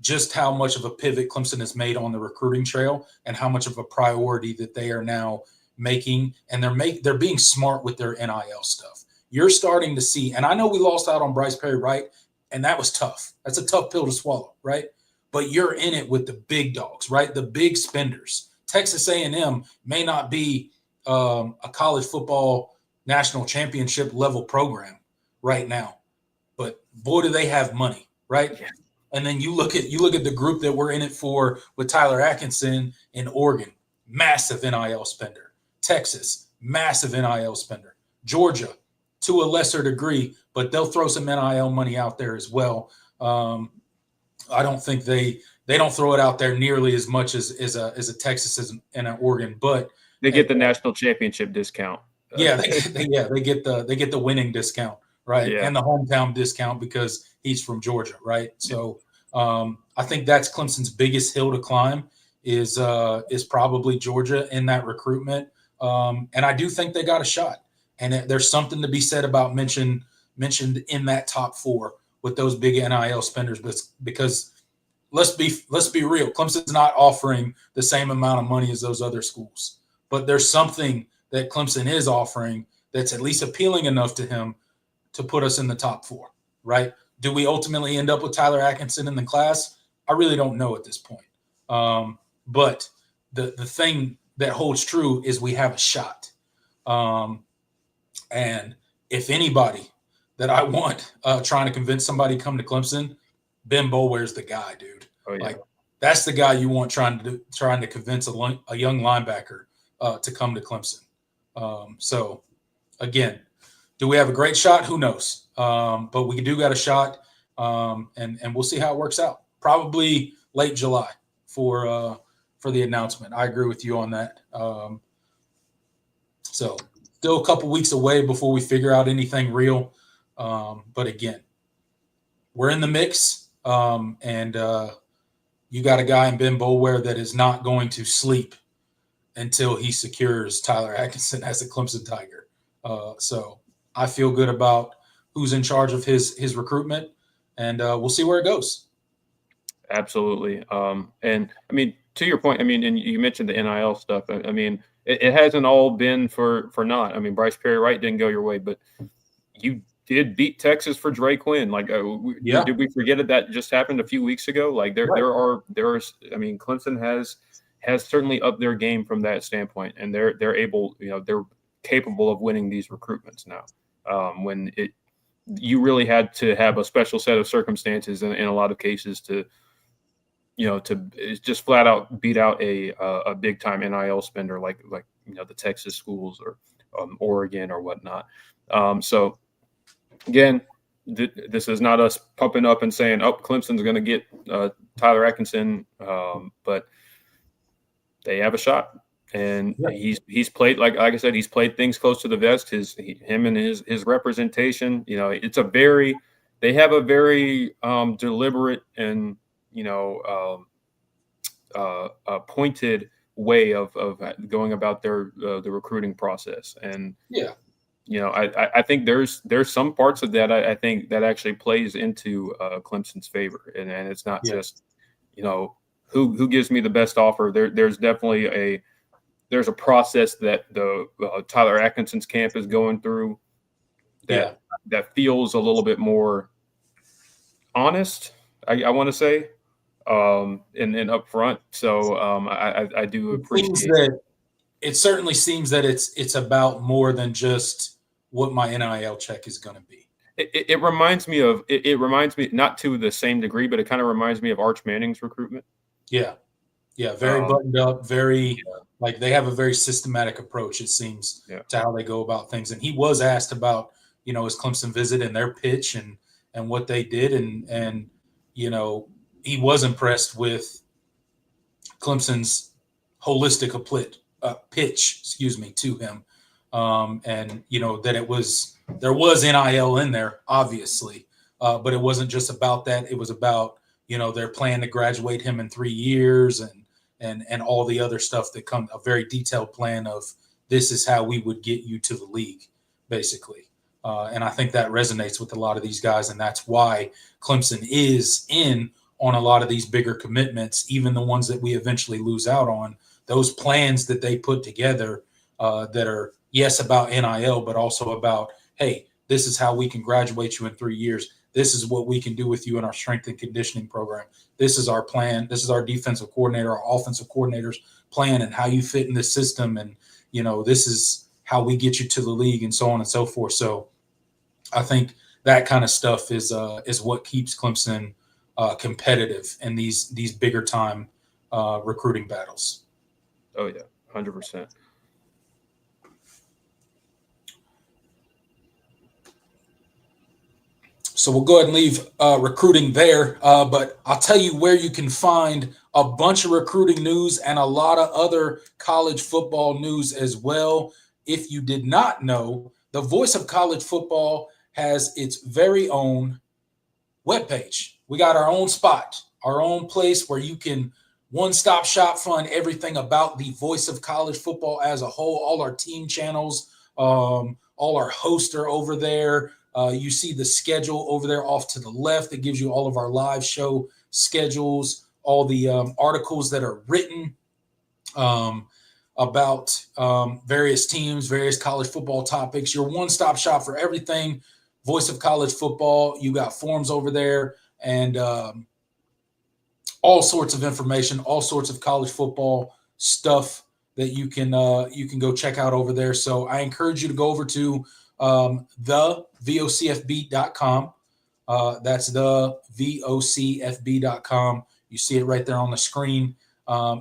just how much of a pivot Clemson has made on the recruiting trail and how much of a priority that they are now making. And they're being smart with their NIL stuff. You're starting to see, and I know we lost out on Bryce Perry-Wright, and that was tough. That's a tough pill to swallow, right? But you're in it with the big dogs, right? The big spenders. Texas A&M may not be a college football national championship level program right now, but boy, do they have money, right? Yeah. And then you look at the group that we're in it for with Tyler Atkinson in Oregon, massive NIL spender. Texas, massive NIL spender. Georgia, to a lesser degree, but they'll throw some NIL money out there as well. I don't think they don't throw it out there nearly as much as a Texas and an Oregon, but they get the national championship discount. Yeah, they get the winning discount, right? Yeah. And the hometown discount because he's from Georgia, right? So I think that's Clemson's biggest hill to climb is probably Georgia in that recruitment. And I do think they got a shot. And there's something to be said about mentioned in that top four with those big NIL spenders, because let's be real. Clemson's not offering the same amount of money as those other schools, but there's something that Clemson is offering that's at least appealing enough to him to put us in the top four, right? Do we ultimately end up with Tyler Atkinson in the class? I really don't know at this point. But the thing that holds true is we have a shot. And if anybody that I want trying to convince somebody to come to Clemson, Ben Boulware's the guy, dude. Oh, yeah. Like that's the guy you want trying to convince a young linebacker to come to Clemson. So again, do we have a great shot? Who knows? But we do got a shot, and we'll see how it works out. Probably late July for the announcement. I agree with you on that. So still a couple weeks away before we figure out anything real. But again, we're in the mix, and you got a guy in Ben Boulware that is not going to sleep until he secures Tyler Atkinson as a Clemson Tiger. So I feel good about who's in charge of his recruitment, and we'll see where it goes. Absolutely. And I mean, to your point, I mean, and you mentioned the NIL stuff. I mean, it hasn't all been for naught. I mean, Bryce Perry-Wright didn't go your way, but you did beat Texas for Dre Quinn. Like, did we forget that just happened a few weeks ago? Like there are, I mean, Clemson has certainly upped their game from that standpoint, and they're able, they're capable of winning these recruitments now. When you really had to have a special set of circumstances in a lot of cases to just flat out beat out a big time NIL spender like the Texas schools Oregon or whatnot. So again, this is not us pumping up and saying, "Oh, Clemson's going to get Tyler Atkinson," but they have a shot. And he's played, like I said, he's played things close to the vest. Him and his representation, they have a very deliberate and pointed way of going about the recruiting process. And I think there's some parts of that I think that actually plays into Clemson's favor, and it's not just who gives me the best offer. There's definitely there's a process that the Tyler Atkinson's camp is going through that feels a little bit more honest, I want to say, and upfront. So I do appreciate that. It certainly seems that it's about more than just what my NIL check is going to be. It reminds me of not to the same degree, but it kind of reminds me of Arch Manning's recruitment. Very buttoned up, very like they have a very systematic approach, it seems, to how they go about things. And he was asked about, his Clemson visit and their pitch and what they did. And he was impressed with Clemson's holistic pitch, to him. And, that there was NIL in there, obviously, but it wasn't just about that. It was about, their plan to graduate him in 3 years and all the other stuff that comes, a very detailed plan of this is how we would get you to the league, basically. And I think that resonates with a lot of these guys. And that's why Clemson is in on a lot of these bigger commitments, even the ones that we eventually lose out on. Those plans that they put together that are, yes, about NIL, but also about, hey, this is how we can graduate you in 3 years. This is what we can do with you in our strength and conditioning program. This is our plan. This is our defensive coordinator, our offensive coordinator's plan, and how you fit in this system. And, this is how we get you to the league, and so on and so forth. So I think that kind of stuff is what keeps Clemson competitive in these bigger time recruiting battles. Oh, yeah, 100%. So we'll go ahead and leave recruiting there, but I'll tell you where you can find a bunch of recruiting news and a lot of other college football news as well. If you did not know, the Voice of College Football has its very own webpage. We got our own spot, our own place where you can one-stop shop find everything about the Voice of College Football as a whole, all our team channels, all our hosts are over there. You see the schedule over there off to the left that gives you all of our live show schedules, all the articles that are written about various teams, various college football topics. Your one-stop shop for everything, Voice of College Football. You got forums over there and all sorts of information, all sorts of college football stuff that you can go check out over there. So I encourage you to go over to the vocfb.com. That's the vocfb.com. You see it right there on the screen.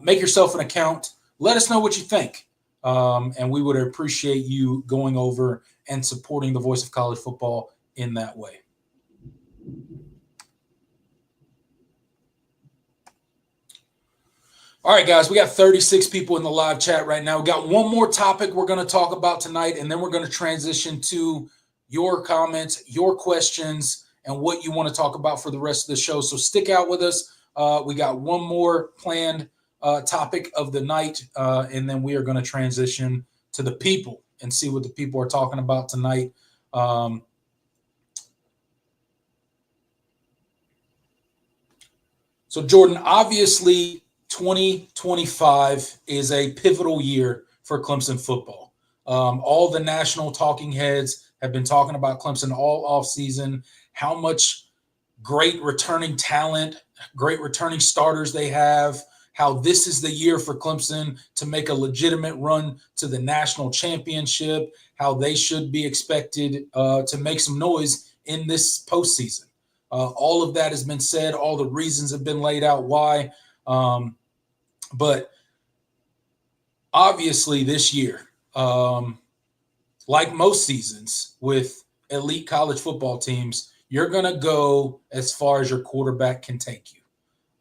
Make yourself an account. Let us know what you think. And we would appreciate you going over and supporting the Voice of College Football in that way. All right, guys, we got 36 people in the live chat right now. We got one more topic we're going to talk about tonight, and then we're going to transition to your comments, your questions, and what you want to talk about for the rest of the show. So stick out with us. We got one more planned topic of the night, and then we are going to transition to the people and see what the people are talking about tonight. So, Jordan, obviously, 2025 is a pivotal year for Clemson football. All the national talking heads have been talking about Clemson all offseason, how much great returning talent, great returning starters they have, how this is the year for Clemson to make a legitimate run to the national championship, how they should be expected to make some noise in this postseason. All of that has been said. All the reasons have been laid out why. But obviously this year, like most seasons with elite college football teams, you're going to go as far as your quarterback can take you.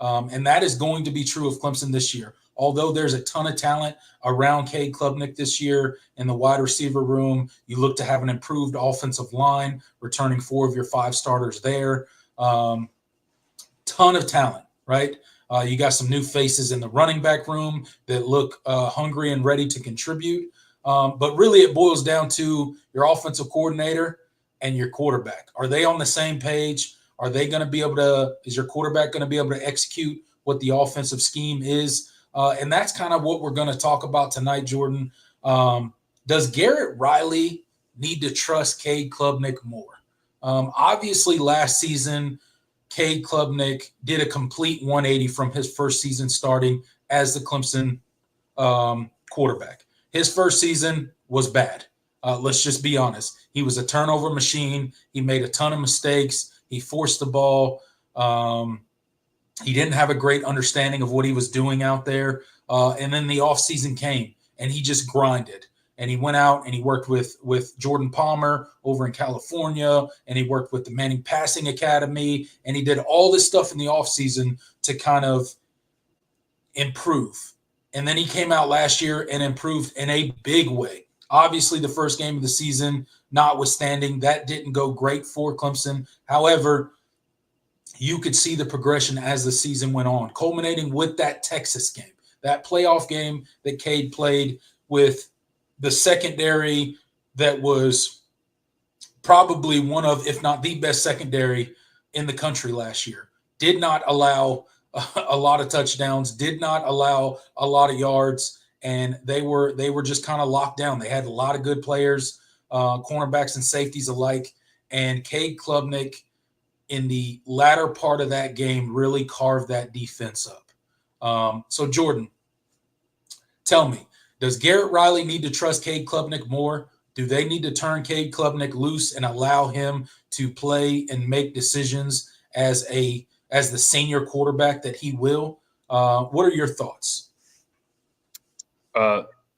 And that is going to be true of Clemson this year. Although there's a ton of talent around Cade Klubnik this year in the wide receiver room, you look to have an improved offensive line, returning 4 of your 5 starters there. Ton of talent, right? You got some new faces in the running back room that look hungry and ready to contribute. But really it boils down to your offensive coordinator and your quarterback. Are they on the same page? Are they going to be able to – is your quarterback going to be able to execute what the offensive scheme is? And that's kind of what we're going to talk about tonight, Jordan. Does Garrett Riley need to trust Cade Klubnik more? Obviously, last season, Cade Klubnik did a complete 180 from his first season starting as the Clemson quarterback. His first season was bad. Let's just be honest. He was a turnover machine. He made a ton of mistakes. He forced the ball. He didn't have a great understanding of what he was doing out there. And then the offseason came, and he just grinded. And he went out and he worked with Jordan Palmer over in California, and he worked with the Manning Passing Academy, and he did all this stuff in the offseason to kind of improve. And then he came out last year and improved in a big way. Obviously, the first game of the season, notwithstanding, that didn't go great for Clemson. However, you could see the progression as the season went on, culminating with that Texas game, that playoff game that Cade played with the secondary that was probably one of, if not the best secondary in the country last year. Did not allow a lot of touchdowns, did not allow a lot of yards, and they were just kind of locked down. They had a lot of good players, cornerbacks and safeties alike, and Cade Klubnik in the latter part of that game really carved that defense up. So, Jordan, tell me, does Garrett Riley need to trust Cade Klubnik more? Do they need to turn Cade Klubnik loose and allow him to play and make decisions as the senior quarterback that he will? What are your thoughts?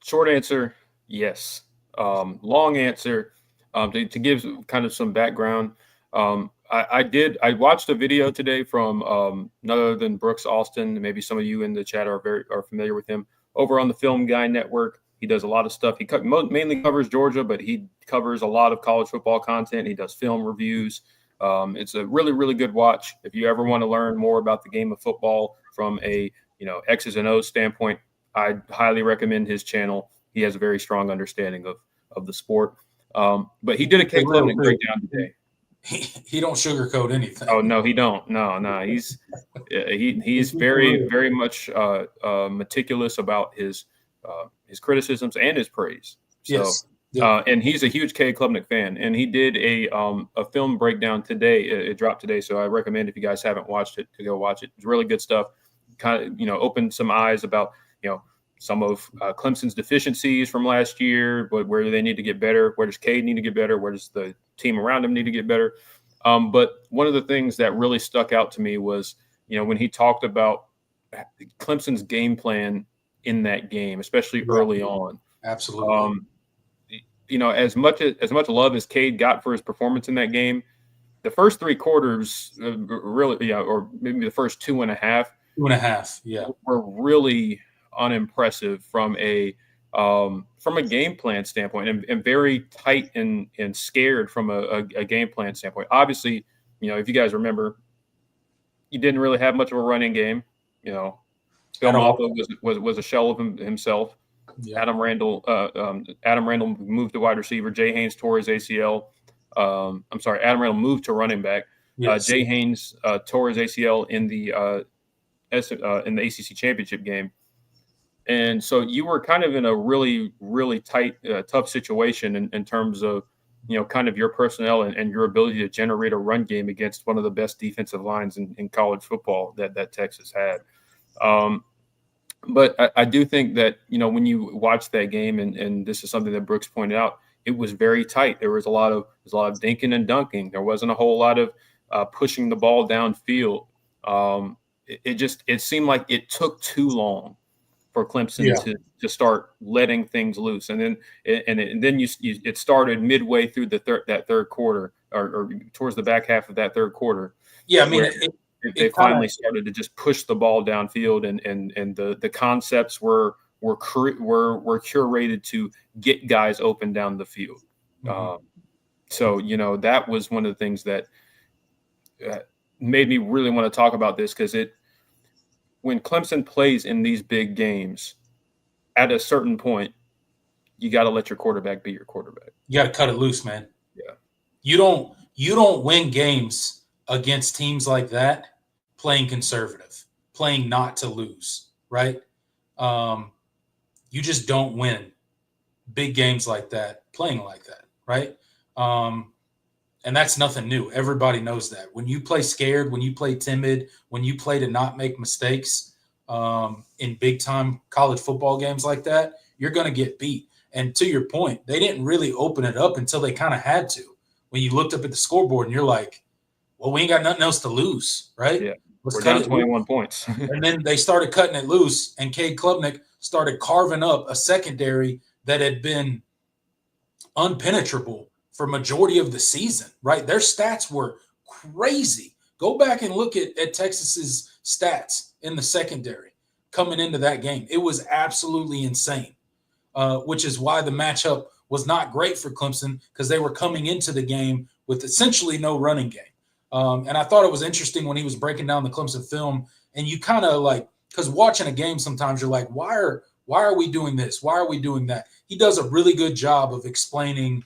Short answer, yes. Long answer, to give kind of some background. I watched a video today from none other than Brooks Austin. Maybe some of you in the chat are familiar with him over on the Film Guy Network. He does a lot of stuff. He mainly covers Georgia, but he covers a lot of college football content. He does film reviews. It's a really, really good watch. If you ever want to learn more about the game of football from a X's and O's standpoint, I highly recommend his channel. He has a very strong understanding of the sport. But he did a Cade Klubnik breakdown today. He don't sugarcoat anything. Oh no, he don't. No. He's very, very much meticulous about his criticisms and his praise. So, yes. Yeah. And he's a huge Cade Klubnik fan, and he did a film breakdown today. It dropped today, so I recommend if you guys haven't watched it to go watch it. It's really good stuff. Kind of opened some eyes about some of Clemson's deficiencies from last year, but where do they need to get better? Where does Cade need to get better? Where does the team around him need to get better? But one of the things that really stuck out to me was, when he talked about Clemson's game plan in that game, especially early on. Absolutely. As much love as Cade got for his performance in that game, the first 3 quarters really, or maybe the first 2.5. 2.5, yeah, were really unimpressive from a game plan standpoint, and very tight and scared from a game plan standpoint. Obviously, if you guys remember, he didn't really have much of a running game. Phil Maffa was a shell of himself. Yeah. Adam Randall moved to wide receiver. Jay Haynes tore his ACL. Adam Randall moved to running back. Yes. Jay Haynes tore his ACL in the ACC championship game. And so you were kind of in a really, really tight, tough situation in terms of, kind of your personnel and your ability to generate a run game against one of the best defensive lines in college football that Texas had. But I do think that, when you watch that game, and this is something that Brooks pointed out, it was very tight. There was a lot of dinking and dunking. There wasn't a whole lot of pushing the ball downfield. It seemed like it took too long for Clemson to start letting things loose, and then it started midway through that third quarter, or towards the back half of that third quarter. Yeah, I mean, they finally started to just push the ball downfield, and the concepts were curated to get guys open down the field. Mm-hmm. So that was one of the things that made me really want to talk about this, because when Clemson plays in these big games, at a certain point, you got to let your quarterback be your quarterback. You got to cut it loose, man. Yeah. You don't win games against teams like that playing conservative, playing not to lose, right? You just don't win big games like that, playing like that, right? And that's nothing new. Everybody knows that. When you play scared, when you play timid, when you play to not make mistakes in big-time college football games like that, you're going to get beat. And to your point, they didn't really open it up until they kind of had to. When you looked up at the scoreboard and you're like, well, we ain't got nothing else to lose, right? Yeah, Let's we're cut down it 21 loose. points. And then they started cutting it loose, and Cade Klubnik started carving up a secondary that had been unpenetrable for majority of the season, right? Their stats were crazy. Go back and look at Texas's stats in the secondary coming into that game. It was absolutely insane, which is why the matchup was not great for Clemson, because they were coming into the game with essentially no running game. And I thought it was interesting when he was breaking down the Clemson film, and you kind of like, because watching a game sometimes you're like, why are we doing this? Why are we doing that? He does a really good job of explaining,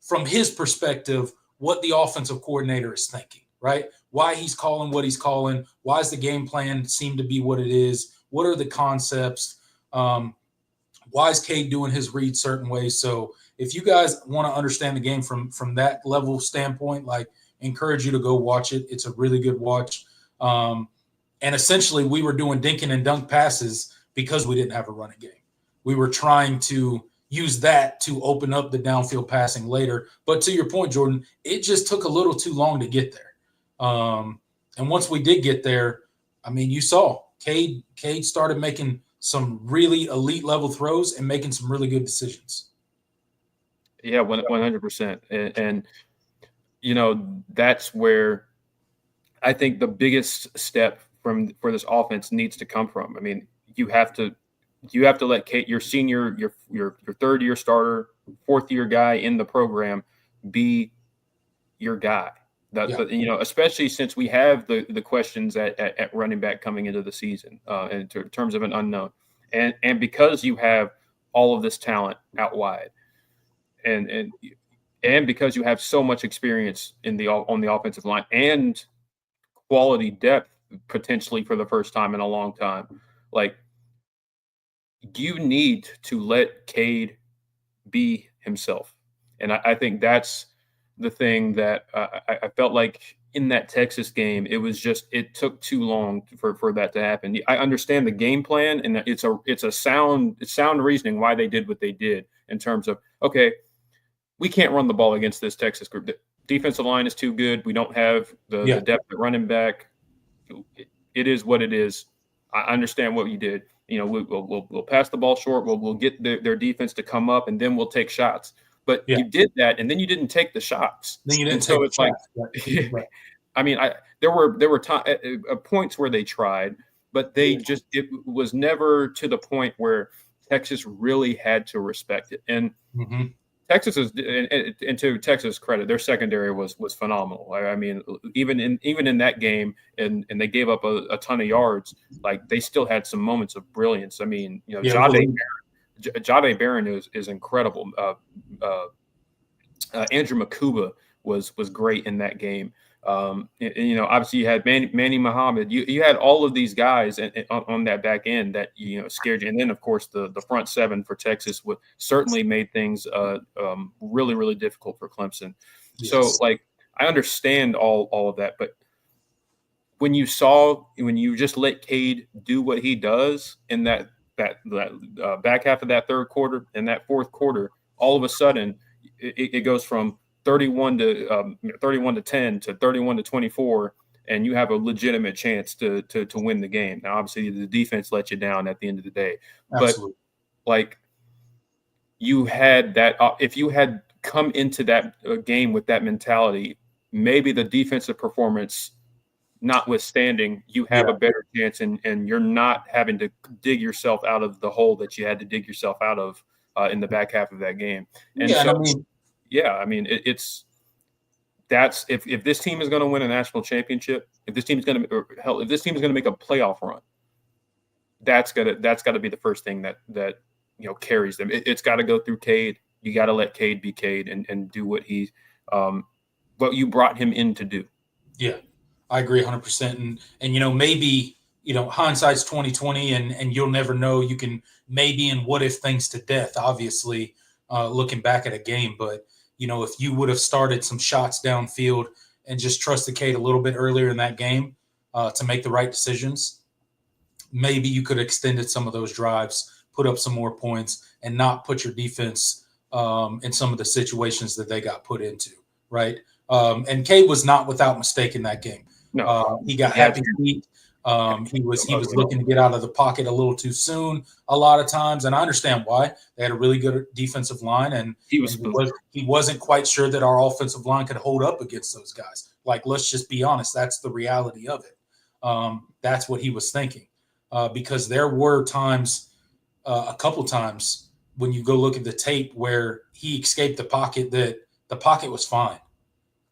from his perspective, what the offensive coordinator is thinking, right? Why he's calling what he's calling. Why does the game plan seem to be what it is? What are the concepts? Why is Cade doing his read certain ways? So if you guys want to understand the game from that level standpoint, like, encourage you to go watch it. It's a really good watch. And essentially we were doing dinking and dunk passes because we didn't have a running game. We were trying to use that to open up the downfield passing later. But to your point, Jordan, it just took a little too long to get there. And once we did get there, I mean, you saw Cade started making some really elite level throws and making some really good decisions. Yeah, 100%. And that's where I think the biggest step for this offense needs to come from. I mean, you have to let Cade, your senior, your third year starter, fourth year guy in the program, be your guy. Especially since we have the questions at running back coming into the season, in terms of an unknown, and because you have all of this talent out wide, and because you have so much experience on the offensive line and quality depth potentially for the first time in a long time, like, you need to let Cade be himself. And I think that's the thing that I felt like in that Texas game, it took too long for that to happen. I understand the game plan, and it's a sound reasoning why they did what they did, in terms of, okay, we can't run the ball against this Texas group. The defensive line is too good. We don't have the depth at running back. It is what it is. I understand what you did. We'll pass the ball short. We'll get their defense to come up, and then we'll take shots. But you did that, and then you didn't take the shots. Then you didn't take the shots. Right. I mean, there were points where they tried, but it was never to the point where Texas really had to respect it. And Texas is, and to Texas' credit, their secondary was phenomenal. I mean, even in that game, and they gave up a ton of yards, like, they still had some moments of brilliance. I mean, Jahdae Barron is incredible. Andrew Makuba was great in that game. Obviously you had Manny Muhammad. You had all of these guys on that back end that scared you, and then of course the front seven for Texas certainly made things really, really difficult for Clemson. Yes. So, like, I understand all of that, but when you just let Cade do what he does in that back half of that third quarter and that fourth quarter, all of a sudden it goes from 31 to 10 to 31 to 24, and you have a legitimate chance to win the game. Now, obviously, the defense let you down at the end of the day. Absolutely. But, like, you had that if you had come into that game with that mentality, maybe the defensive performance notwithstanding, you have a better chance, and you're not having to dig yourself out of the hole that you had to dig yourself out of in the back half of that game. And it's that's if this team is going to win a national championship, if this team is going to make a playoff run, that's got to be the first thing that carries them. It's got to go through Cade. You got to let Cade be Cade and do what you brought him in to do. Yeah, I agree 100%. And maybe, hindsight's 2020 and you'll never know. You can maybe and what if things to death, obviously, looking back at a game. But, if you would have started some shots downfield and just trusted Cade a little bit earlier in that game to make the right decisions, maybe you could have extended some of those drives, put up some more points, and not put your defense in some of the situations that they got put into, right? And Cade was not without mistake in that game. No, he got happy feet. He was looking to get out of the pocket a little too soon a lot of times, and I understand why. They had a really good defensive line, and he wasn't quite sure that our offensive line could hold up against those guys. Like, let's just be honest, that's the reality of it. That's what he was thinking, because there were times, a couple times, when you go look at the tape where he escaped the pocket, that the pocket was fine.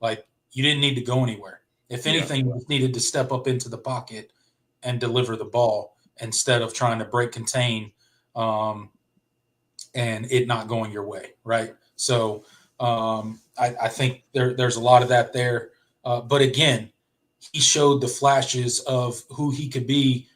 Like, you didn't need to go anywhere. If anything, you needed to step up into the pocket and deliver the ball instead of trying to break contain and it not going your way, right? So I think there's a lot of that there. But again, he showed the flashes of who he could be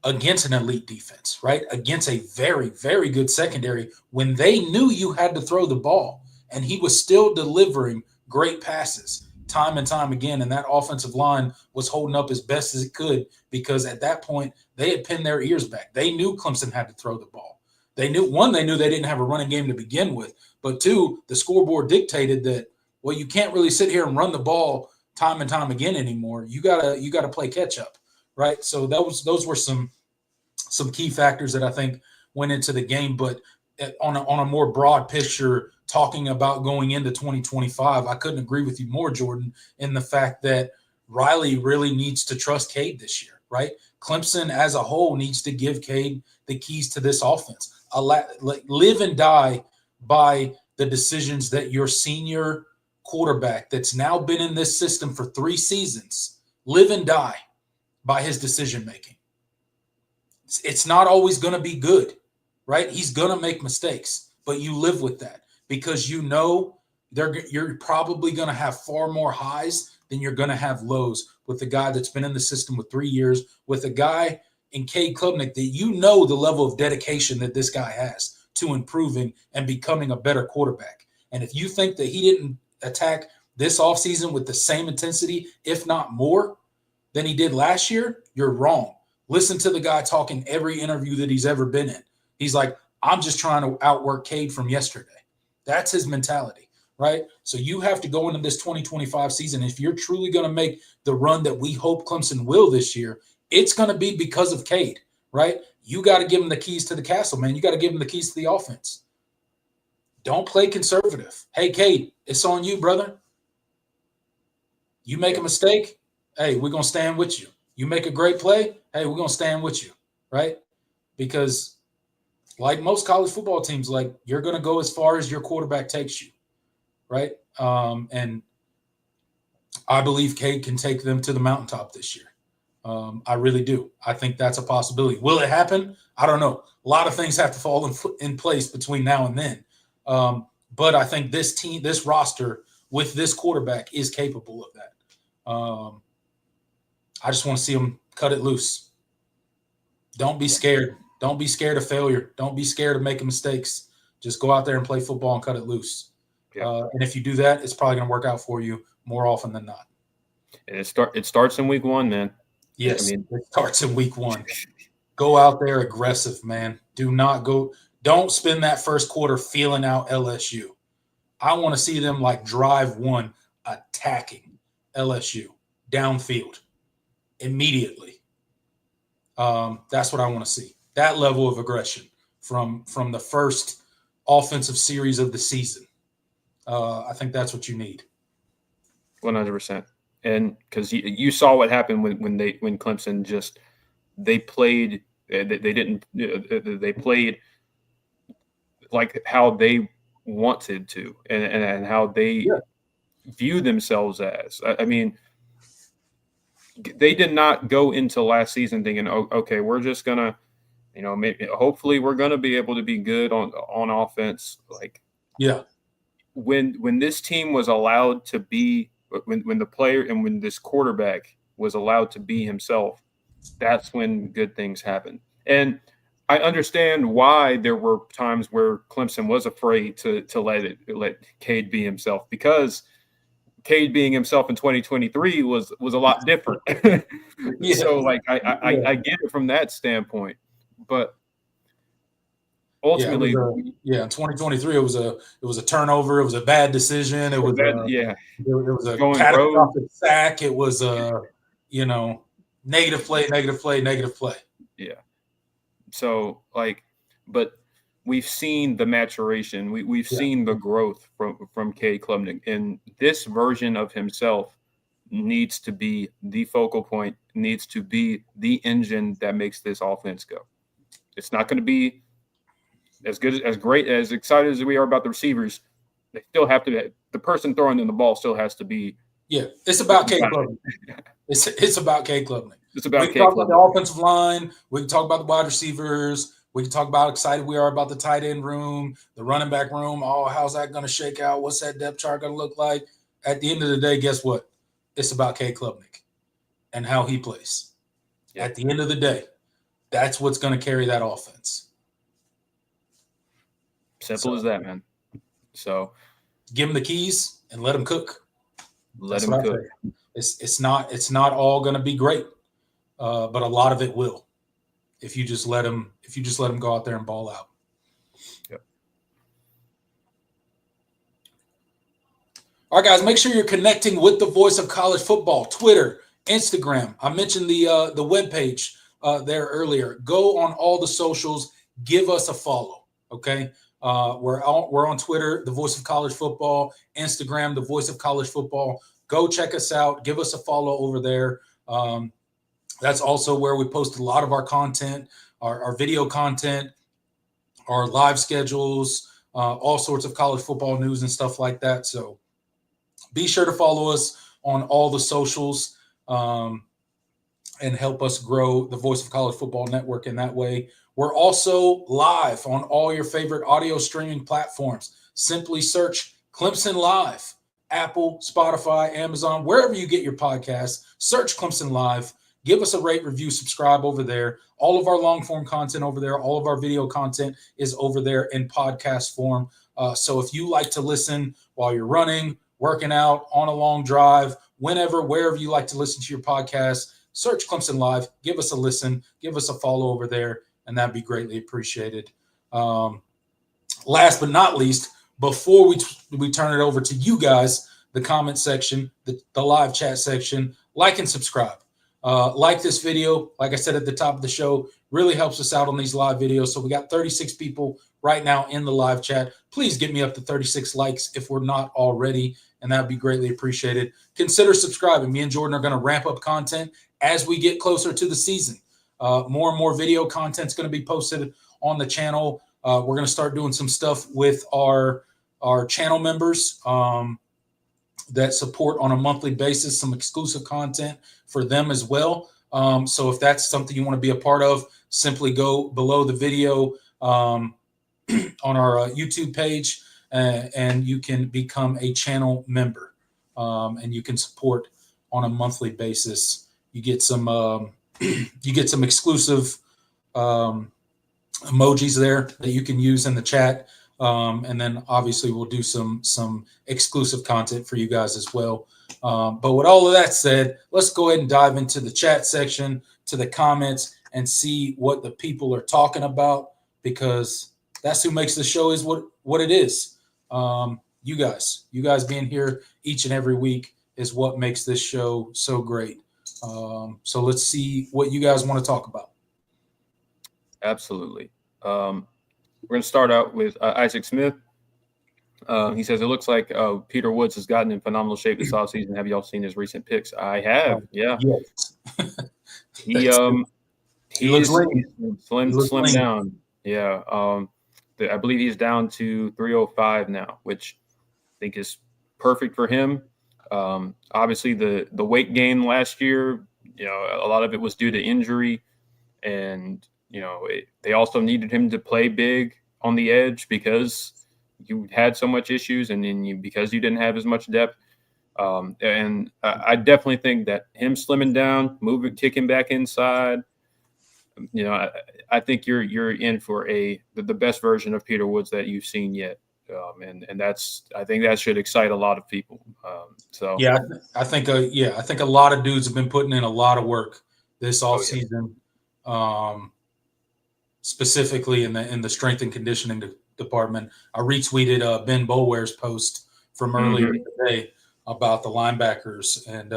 against an elite defense, right? Against a very, very good secondary when they knew you had to throw the ball, and he was still delivering great passes time and time again. And that offensive line was holding up as best as it could, because at that point they had pinned their ears back. They knew Clemson had to throw the ball. They knew they didn't have a running game to begin with, but two, the scoreboard dictated that, well, you can't really sit here and run the ball time and time again anymore. You gotta play catch up, right? So those were some key factors that I think went into the game. But on a more broad picture, talking about going into 2025, I couldn't agree with you more, Jordan, in the fact that Riley really needs to trust Cade this year, right? Clemson as a whole needs to give Cade the keys to this offense. Live and die by the decisions that your senior quarterback that's now been in this system for 3 seasons, live and die by his decision-making. It's not always going to be good, right? He's going to make mistakes, but you live with that, because you're probably going to have far more highs than you're going to have lows with the guy that's been in the system with 3 years, with a guy in Cade Klubnik that the level of dedication that this guy has to improving and becoming a better quarterback. And if you think that he didn't attack this offseason with the same intensity, if not more, than he did last year, you're wrong. Listen to the guy talk in every interview that he's ever been in. He's like, I'm just trying to outwork Cade from yesterday. That's his mentality, right? So you have to go into this 2025 season. If you're truly going to make the run that we hope Clemson will this year, it's going to be because of Cade, right? You got to give him the keys to the castle, man. You got to give him the keys to the offense. Don't play conservative. Hey, Cade, it's on you, brother. You make a mistake, hey, we're going to stand with you. You make a great play, hey, we're going to stand with you, right? Because like most college football teams, like, you're going to go as far as your quarterback takes you, right? And I believe Cade can take them to the mountaintop this year. I really do. I think that's a possibility. Will it happen? I don't know. A lot of things have to fall in place between now and then. But I think this team, this roster with this quarterback is capable of that. I just want to see them cut it loose. Don't be scared. Don't be scared of failure. Don't be scared of making mistakes. Just go out there and play football and cut it loose. Yeah. And if you do that, it's probably going to work out for you more often than not. And it starts in week 1, man. Yes, it starts in week 1. Go out there aggressive, man. Don't spend that first quarter feeling out LSU. I want to see them like drive 1 attacking LSU downfield, immediately. That's what I want to see. That level of aggression from the first offensive series of the season. I think that's what you need. 100%. And because you saw what happened when Clemson just they played they played like how they wanted to and how they view themselves as. I mean, they did not go into last season thinking, oh, okay, we're just gonna, maybe hopefully we're gonna be able to be good on offense. Like, when this team was allowed to be, when the player and when this quarterback was allowed to be himself, that's when good things happen. And I understand why there were times where Clemson was afraid to let Cade be himself, because Cade being himself in 2023 was a lot different. So like I get it from that standpoint, but ultimately, in 2023 it was a turnover, it was a bad decision, it was a catastrophic sack, it was a negative play. Yeah. So but we've seen the maturation. We've seen the growth from Cade Klubnik, and this version of himself needs to be the focal point, needs to be the engine that makes this offense go. It's not going to be as good, as great, as excited as we are about the receivers. They still have to. The person throwing them the ball still has to be. Yeah, it's about Cade Klubnik. It's about Cade Klubnik. It's about. We can talk about the offensive line. We can talk about the wide receivers. We can talk about how excited we are about the tight end room, the running back room. Oh, how's that going to shake out? What's that depth chart going to look like? At the end of the day, guess what? It's about Cade Klubnik and how he plays. Yeah. At the end of the day, that's what's going to carry that offense. Simple as that, man. So give him the keys and let him cook. Let him cook. It's not all going to be great, but a lot of it will. If you just let him go out there and ball out. Yep. All right, guys, make sure you're connecting with the voice of college football, Twitter, Instagram. I mentioned the webpage there earlier. Go on all the socials. Give us a follow, okay? We're on Twitter, the voice of college football, Instagram, the voice of college football. Go check us out. Give us a follow over there. That's also where we post a lot of our content, our video content, our live schedules, all sorts of college football news and stuff like that. So be sure to follow us on all the socials and help us grow the Voice of College Football Network in that way. We're also live on all your favorite audio streaming platforms. Simply search Clemson Live, Apple, Spotify, Amazon, wherever you get your podcasts. Search Clemson Live. Give us a rate, review, subscribe over there. All of our long-form content over there, all of our video content is over there in podcast form. So if you like to listen while you're running, working out, on a long drive, wherever you like to listen to your podcast, search Clemson Live. Give us a listen. Give us a follow over there, and that'd be greatly appreciated. Last but not least, before we turn it over to you guys, the comment section, the live chat section, like and subscribe. Like this video, like I said at the top of the show, really helps us out on these live videos. So we got 36 people right now in the live chat. Please get me up to 36 likes if we're not already, and that would be greatly appreciated. Consider subscribing. Me and Jordan are going to ramp up content as we get closer to the season. More and more video content is going to be posted on the channel. We're going to start doing some stuff with our channel members that support on a monthly basis, some exclusive content for them as well. So if that's something you want to be a part of, simply go below the video on our YouTube page and you can become a channel member and you can support on a monthly basis. You get some exclusive emojis there that you can use in the chat. And then obviously we'll do some exclusive content for you guys as well. But with all of that said, let's go ahead and dive into the chat section, to the comments, and see what the people are talking about, because that's who makes the show is what it is. You guys being here each and every week is what makes this show so great. So let's see what you guys want to talk about. Absolutely. We're going to start out with Isaac Smith. He says, it looks like Peter Woods has gotten in phenomenal shape this offseason. Have y'all seen his recent picks? I have. Yeah. Yes. He looks is lean. slim down. Yeah. I believe he's down to 305 now, which I think is perfect for him. Obviously, the weight gain last year, a lot of it was due to injury. And, they also needed him to play big on the edge because you had so much issues and then because you didn't have as much depth. And I definitely think that him slimming down, kicking back inside, I think you're in for the best version of Peter Woods that you've seen yet. And I think that should excite a lot of people. I think a lot of dudes have been putting in a lot of work this offseason, specifically in the strength and conditioning department. I retweeted Ben Boulware's post from earlier today about the linebackers and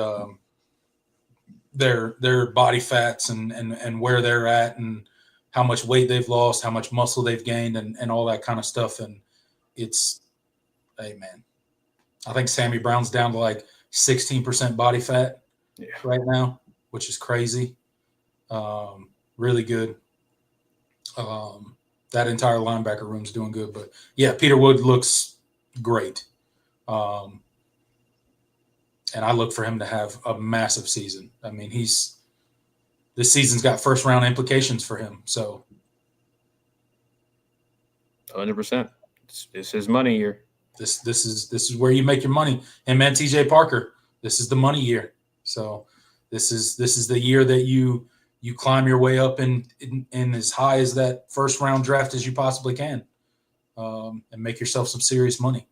their body fats and where they're at and how much weight they've lost, how much muscle they've gained, and all that kind of stuff. And it's, hey man, I think Sammy Brown's down to like 16% body fat right now, which is crazy. Really good. That entire linebacker room's doing good, but yeah, Peter Wood looks great. And I look for him to have a massive season. I mean, this season's got first round implications for him. So 100%. This is money year. This is where you make your money. And man, TJ Parker, this is the money year. So this is the year that you climb your way up in as high as that first round draft as you possibly can, and make yourself some serious money.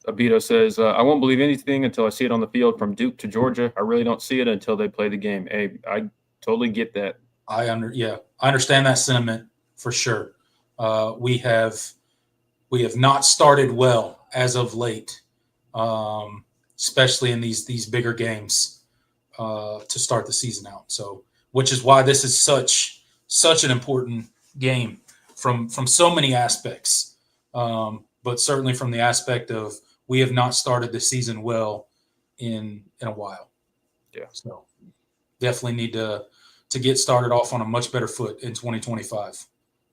Abito says, I won't believe anything until I see it on the field from Duke to Georgia. I really don't see it until they play the game. Hey, I totally get that. I understand that sentiment for sure. We have not started well as of late, especially in these bigger games to start the season out. So, which is why this is such an important game from so many aspects, but certainly from the aspect of we have not started the season well in a while. Yeah. So definitely need to get started off on a much better foot in 2025.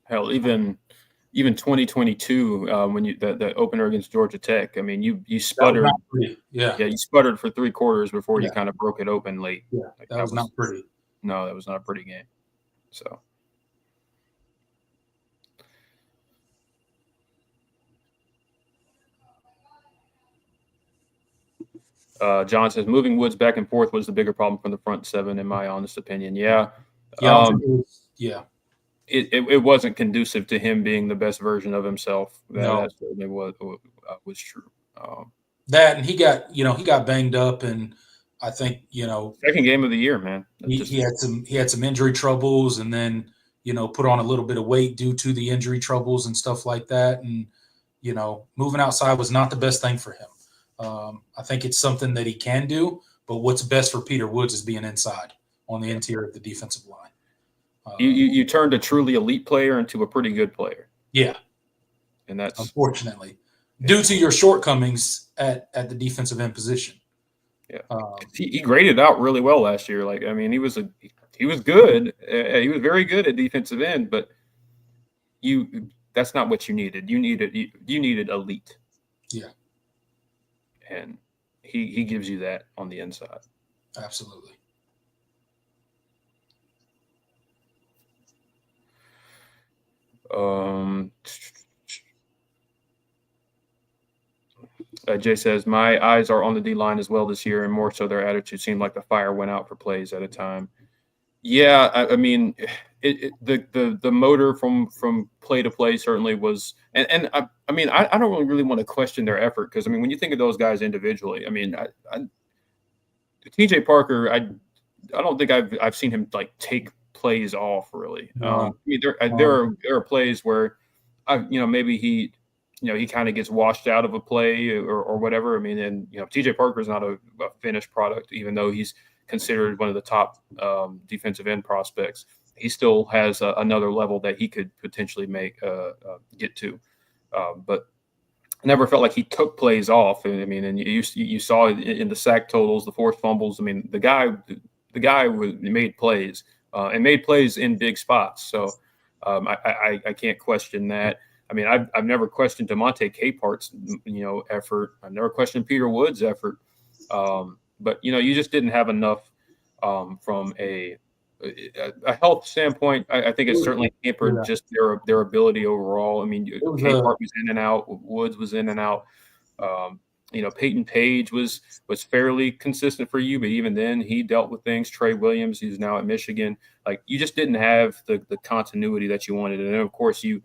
Hell, even 2022, when the opener against Georgia Tech, I mean, you sputtered. You sputtered for 3 quarters before you kind of broke it open late. Yeah, that was not pretty. No, that was not a pretty game. So. John says moving Woods back and forth was the bigger problem from the front 7, in my honest opinion. Yeah. It wasn't conducive to him being the best version of himself. That certainly was true. That, and he got banged up, and I think second game of the year, man. He had some injury troubles, and then put on a little bit of weight due to the injury troubles and stuff like that, and moving outside was not the best thing for him. I think it's something that he can do, but what's best for Peter Woods is being inside on the interior of the defensive line. You turned a truly elite player into a pretty good player. Yeah. And that's unfortunately due to your shortcomings at the defensive end position. Yeah. He graded out really well last year. Like, I mean, he was good. He was very good at defensive end, but that's not what you needed. You needed elite. Yeah. And he gives you that on the inside. Absolutely. Jay says, my eyes are on the D-line as well this year, and more so their attitude seemed like the fire went out for plays at a time. Yeah, I mean, the motor from play to play certainly was, and I mean, I don't really want to question their effort, because I mean, when you think of those guys individually, I mean, TJ Parker, I don't think I've seen him like take plays off really. I mean, there are plays where maybe he he kind of gets washed out of a play or whatever. I mean, and TJ Parker is not a finished product, even though he's considered one of the top defensive end prospects. He still has another level that he could potentially get to, but I never felt like he took plays off. I mean, and you saw in the sack totals, the forced fumbles. I mean, the guy made plays and made plays in big spots. So I can't question that. I mean, I've never questioned DeMonte Capart's effort. I've never questioned Peter Wood's effort, but you just didn't have enough from a health standpoint. I think it certainly hampered just their ability overall. I mean, Capart was in and out, Woods was in and out. Peyton Page was fairly consistent for you, but even then he dealt with things. Trey Williams, who's now at Michigan, like you just didn't have the continuity that you wanted. And then of course you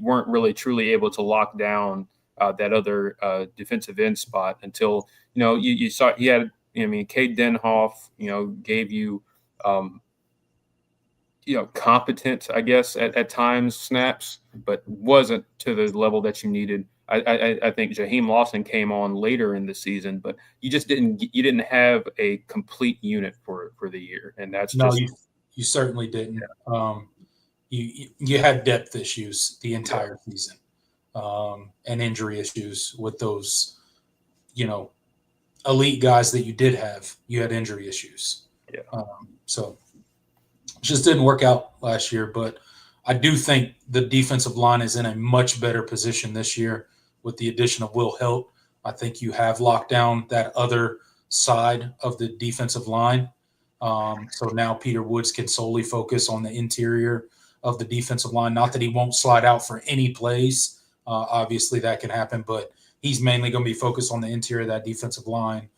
weren't really truly able to lock down that other defensive end spot until, you saw he had, Cade Denhoff, gave you, competent, I guess, at times snaps, but wasn't to the level that you needed. I think Jaheim Lawson came on later in the season, but you didn't have a complete unit for the year, and that's you certainly didn't. You had depth issues the entire season, and injury issues with those, elite guys that you did have. You had injury issues, so it just didn't work out last year. But I do think the defensive line is in a much better position this year. With the addition of Will Helt, I think you have locked down that other side of the defensive line. So now Peter Woods can solely focus on the interior of the defensive line. Not that he won't slide out for any plays. Obviously, that can happen, but he's mainly going to be focused on the interior of that defensive line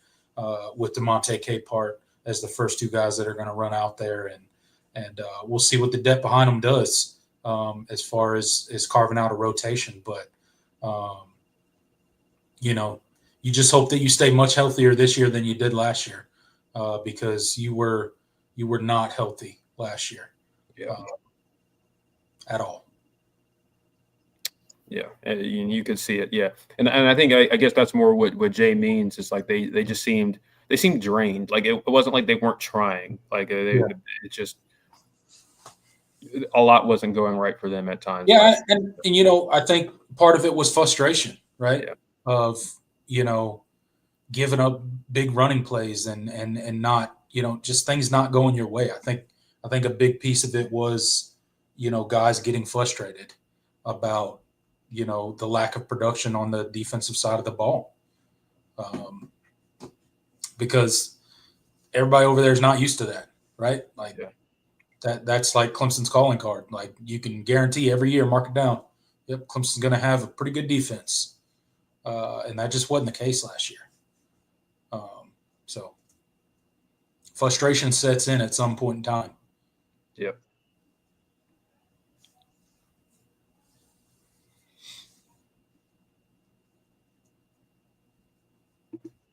with DeMonte Capart as the first two guys that are going to run out there. And we'll see what the depth behind them does as far as carving out a rotation. But you just hope that you stay much healthier this year than you did last year, because you were not healthy last year at all. Yeah, and you could see it. Yeah, and I think I guess that's more what Jay means. It's like they just seemed drained. Like it wasn't like they weren't trying. Like it just a lot wasn't going right for them at times. Yeah, and I think part of it was frustration, right? Yeah. Of giving up big running plays and not just things not going your way. I think a big piece of it was guys getting frustrated about the lack of production on the defensive side of the ball, because everybody over there is not used to that, right? Like that's like Clemson's calling card. Like you can guarantee every year, mark it down. Yep, Clemson's going to have a pretty good defense. And that just wasn't the case last year. So frustration sets in at some point in time. Yep.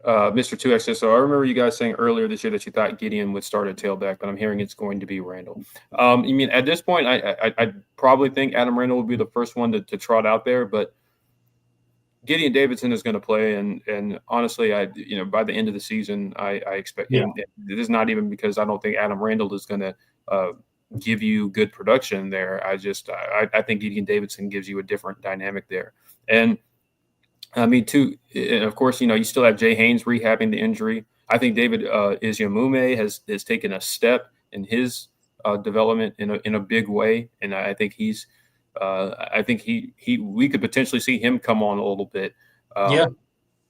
Mr. 2X, so I remember you guys saying earlier this year that you thought Gideon would start at tailback, but I'm hearing it's going to be Randall. You mean at this point, I probably think Adam Randall would be the first one to trot out there, but Gideon Davidson is going to play, and honestly, by the end of the season, I expect him. It is not even because I don't think Adam Randall is going to give you good production there. I think Gideon Davidson gives you a different dynamic there, and I mean, too. And of course, you still have Jay Haynes rehabbing the injury. I think David Izyamume has taken a step in his development in a big way, and I think he's. I think we could potentially see him come on a little bit.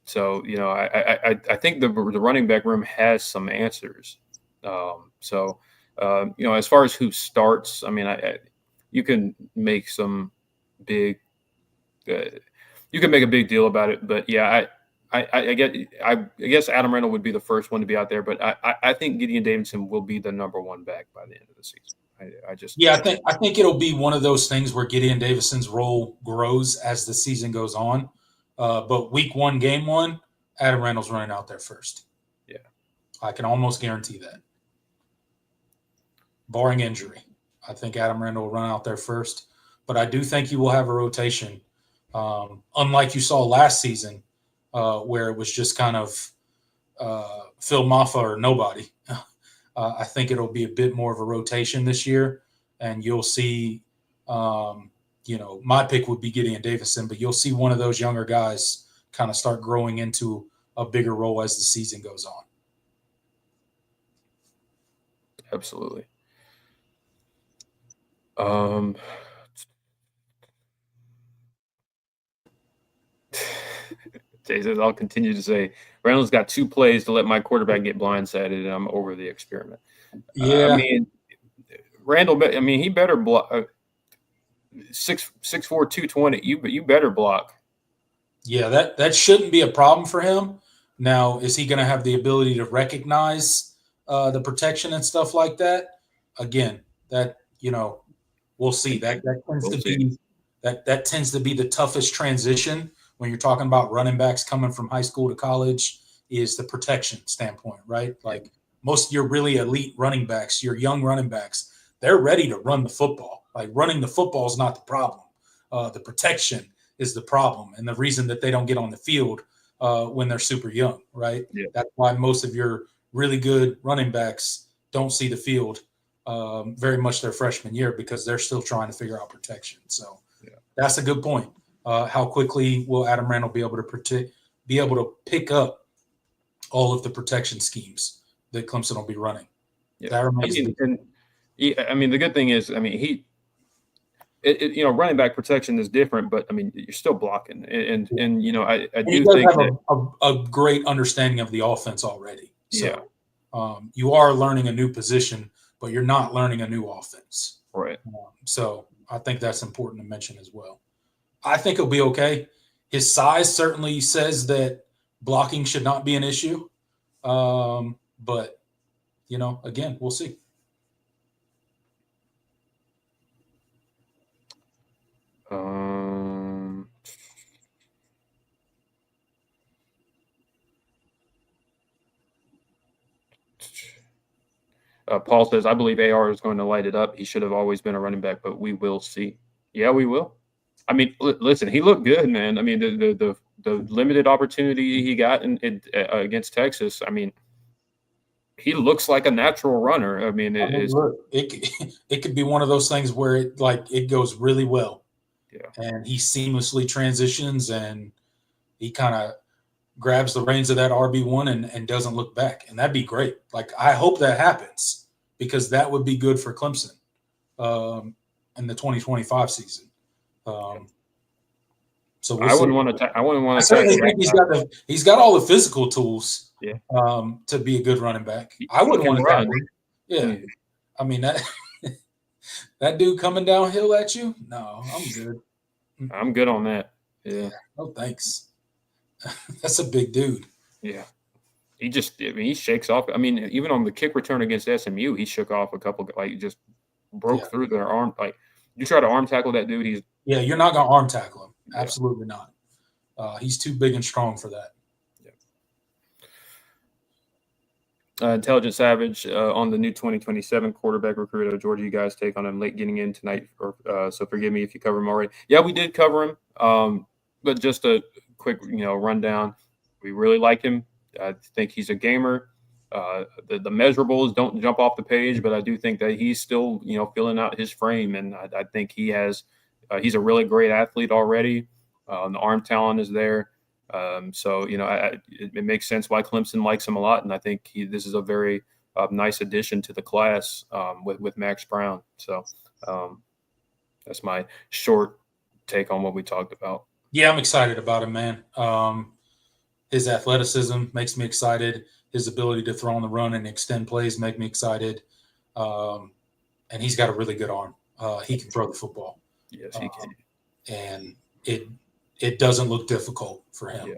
So I think the running back room has some answers. As far as who starts, I mean, you can make some big. You can make a big deal about it, but I guess Adam Randall would be the first one to be out there, but I think Gideon Davidson will be the number one back by the end of the season. I think it'll be one of those things where Gideon Davidson's role grows as the season goes on. But week 1, game 1, Adam Randall's running out there first. Yeah. I can almost guarantee that. Barring injury. I think Adam Randall will run out there first. But I do think you will have a rotation Unlike you saw last season, where it was just kind of Phil Maffa or nobody. I think it'll be a bit more of a rotation this year, and you'll see, my pick would be Gideon Davison, but you'll see one of those younger guys kind of start growing into a bigger role as the season goes on. Absolutely. Jason, I'll continue to say Reynolds got 2 plays to let my quarterback get blindsided, and I'm over the experiment. Yeah. Randall, he better block 6'4", 220. You better block. Yeah, that shouldn't be a problem for him. Now, is he going to have the ability to recognize the protection and stuff like that? Again, that we'll see. That tends to be the toughest transition when you're talking about running backs coming from high school to college, is the protection standpoint, right? Like most of your really elite running backs, your young running backs, they're ready to run the football. Like running the football is not the problem. The protection is the problem, and the reason that they don't get on the field when they're super young, right? Yeah. That's why most of your really good running backs don't see the field very much their freshman year, because they're still trying to figure out protection. So that's a good point. How quickly will Adam Randall be able to pick up all of the protection schemes that Clemson will be running? Yeah. That remains the good thing is, running back protection is different, but you're still blocking, and I do think have a great understanding of the offense already. So, yeah, you are learning a new position, but you're not learning a new offense. Right. So I think that's important to mention as well. I think he'll be okay. His size certainly says that blocking should not be an issue. But, again, we'll see. Paul says, I believe AR is going to light it up. He should have always been a running back, but we will see. Yeah, we will. Listen, he looked good, man. The limited opportunity he got against Texas, he looks like a natural runner. It could be one of those things where it goes really well. Yeah. And he seamlessly transitions, and he kind of grabs the reins of that RB1 and doesn't look back. And that'd be great. I hope that happens, because that would be good for Clemson in the 2025 season. So I wouldn't want to. I wouldn't want to. I certainly think he's got all the physical tools. Yeah. To be a good running back. I wouldn't want to run. Yeah. That dude coming downhill at you? No, I'm good. I'm good on that. Yeah. No, thanks. That's a big dude. Yeah. He shakes off. Even on the kick return against SMU, he shook off a couple, just broke through their arm. You try to arm tackle that dude, you're not going to arm tackle him. Absolutely not. He's too big and strong for that. Intelligent Savage on the new 2027 quarterback recruit. Georgia, you guys take on him late getting in tonight, so forgive me if you cover him already. Yeah, we did cover him, but just a quick rundown. We really like him. I think he's a gamer. The measurables don't jump off the page, but I do think that he's still filling out his frame, and I think he has. He's a really great athlete already. The arm talent is there. So it makes sense why Clemson likes him a lot, and I think this is a very nice addition to the class with Max Brown. So that's my short take on what we talked about. Yeah, I'm excited about him, man. His athleticism makes me excited. His ability to throw on the run and extend plays make me excited. And he's got a really good arm. He can throw the football. Yes, he can. And it doesn't look difficult for him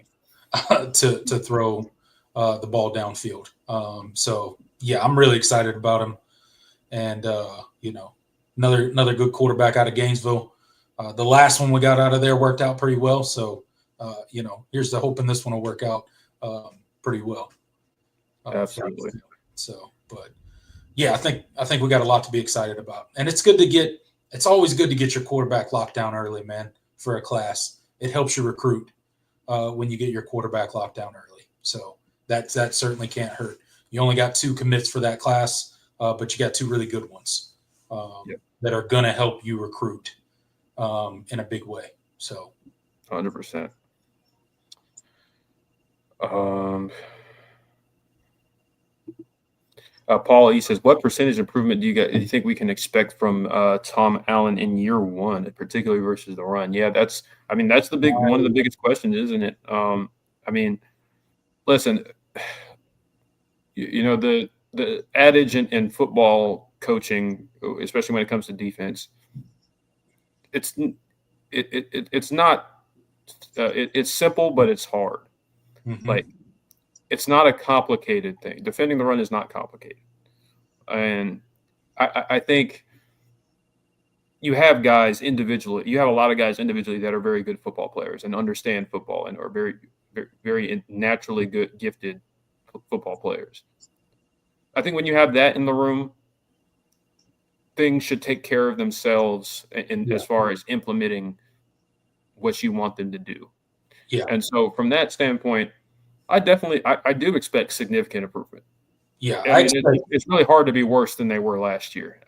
to throw the ball downfield. So I'm really excited about him. And another good quarterback out of Gainesville. The last one we got out of there worked out pretty well. So here's the hoping this one will work out pretty well. Absolutely. So, but I think we got a lot to be excited about, and it's always good to get your quarterback locked down early, man, for a class. it helps you recruit when you get your quarterback locked down early. So that certainly can't hurt. You only got 2 commits for that class, but you got 2 really good ones that are going to help you recruit in a big way. So 100%. Paul, he says, what percentage improvement do you think we can expect from Tom Allen in year 1, particularly versus the run? Yeah, that's one of the biggest questions, isn't it? Listen, the adage in football coaching, especially when it comes to defense, it's simple, but it's hard. Mm-hmm. Like, it's not a complicated thing. Defending the run is not complicated. And I think you have guys individually. You have a lot of guys individually that are very good football players and understand football and are very, very, very naturally good, gifted football players. I think when you have that in the room, things should take care of themselves as far as implementing what you want them to do. Yeah. And so from that standpoint, I do expect significant improvement. Yeah. It's really hard to be worse than they were last year.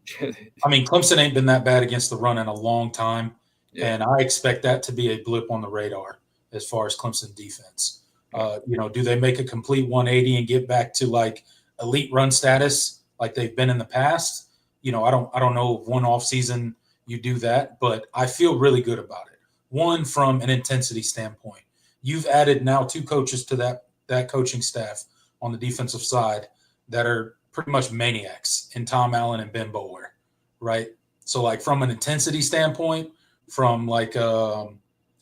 Clemson ain't been that bad against the run in a long time. Yeah. And I expect that to be a blip on the radar as far as Clemson defense. Do they make a complete 180 and get back to like elite run status like they've been in the past? I don't know if one off season you do that, but I feel really good about it. One, from an intensity standpoint. You've added now 2 coaches to that coaching staff on the defensive side that are pretty much maniacs in Tom Allen and Ben Boulware, right? So, like, from an intensity standpoint, from like an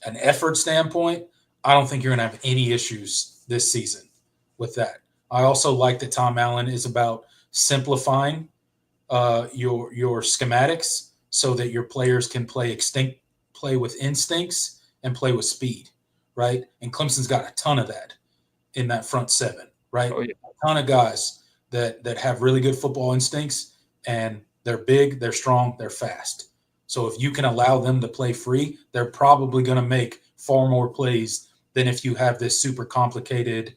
effort standpoint, I don't think you're going to have any issues this season with that. I also like that Tom Allen is about simplifying your schematics so that your players can play with instincts and play with speed. Right. And Clemson's got a ton of that in that front 7, right? Oh, yeah. A ton of guys that have really good football instincts, and they're big, they're strong, they're fast. So if you can allow them to play free, they're probably going to make far more plays than if you have this super complicated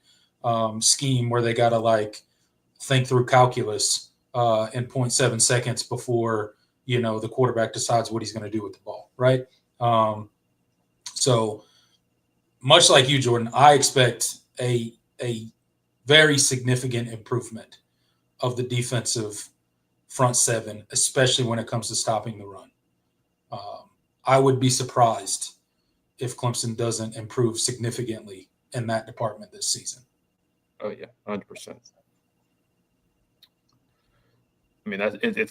scheme where they got to like think through calculus in 0.7 seconds before, the quarterback decides what he's going to do with the ball. Right. So much like you, Jordan, I expect a very significant improvement of the defensive front 7, especially when it comes to stopping the run. I would be surprised if Clemson doesn't improve significantly in that department this season. Oh, yeah, 100%.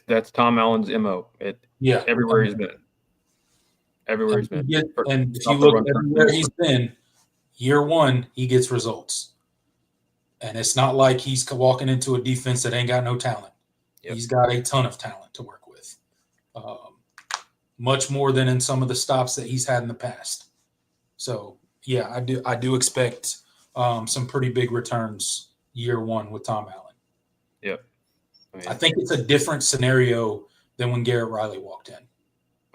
That's Tom Allen's MO. Everywhere he's been. Everywhere he's been. And if you look everywhere he's been, year 1, he gets results. And it's not like he's walking into a defense that ain't got no talent. Yep. He's got a ton of talent to work with. Much more than in some of the stops that he's had in the past. So, yeah, I do expect some pretty big returns year 1 with Tom Allen. Yep. I think it's a different scenario than when Garrett Riley walked in.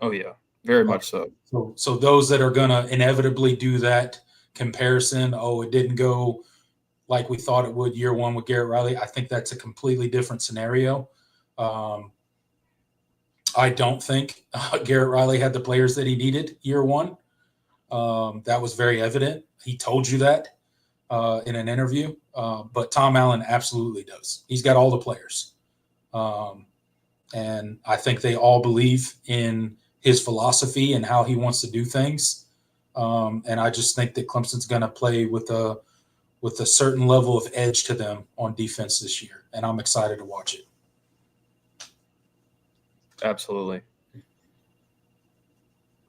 Oh, yeah. Very much so. So those that are going to inevitably do that comparison, it didn't go like we thought it would year 1 with Garrett Riley, I think that's a completely different scenario. I don't think Garrett Riley had the players that he needed year 1. That was very evident. He told you that in an interview. But Tom Allen absolutely does. He's got all the players. And I think they all believe in his philosophy and how he wants to do things. And I just think that Clemson's going to play with a certain level of edge to them on defense this year. And I'm excited to watch it. Absolutely.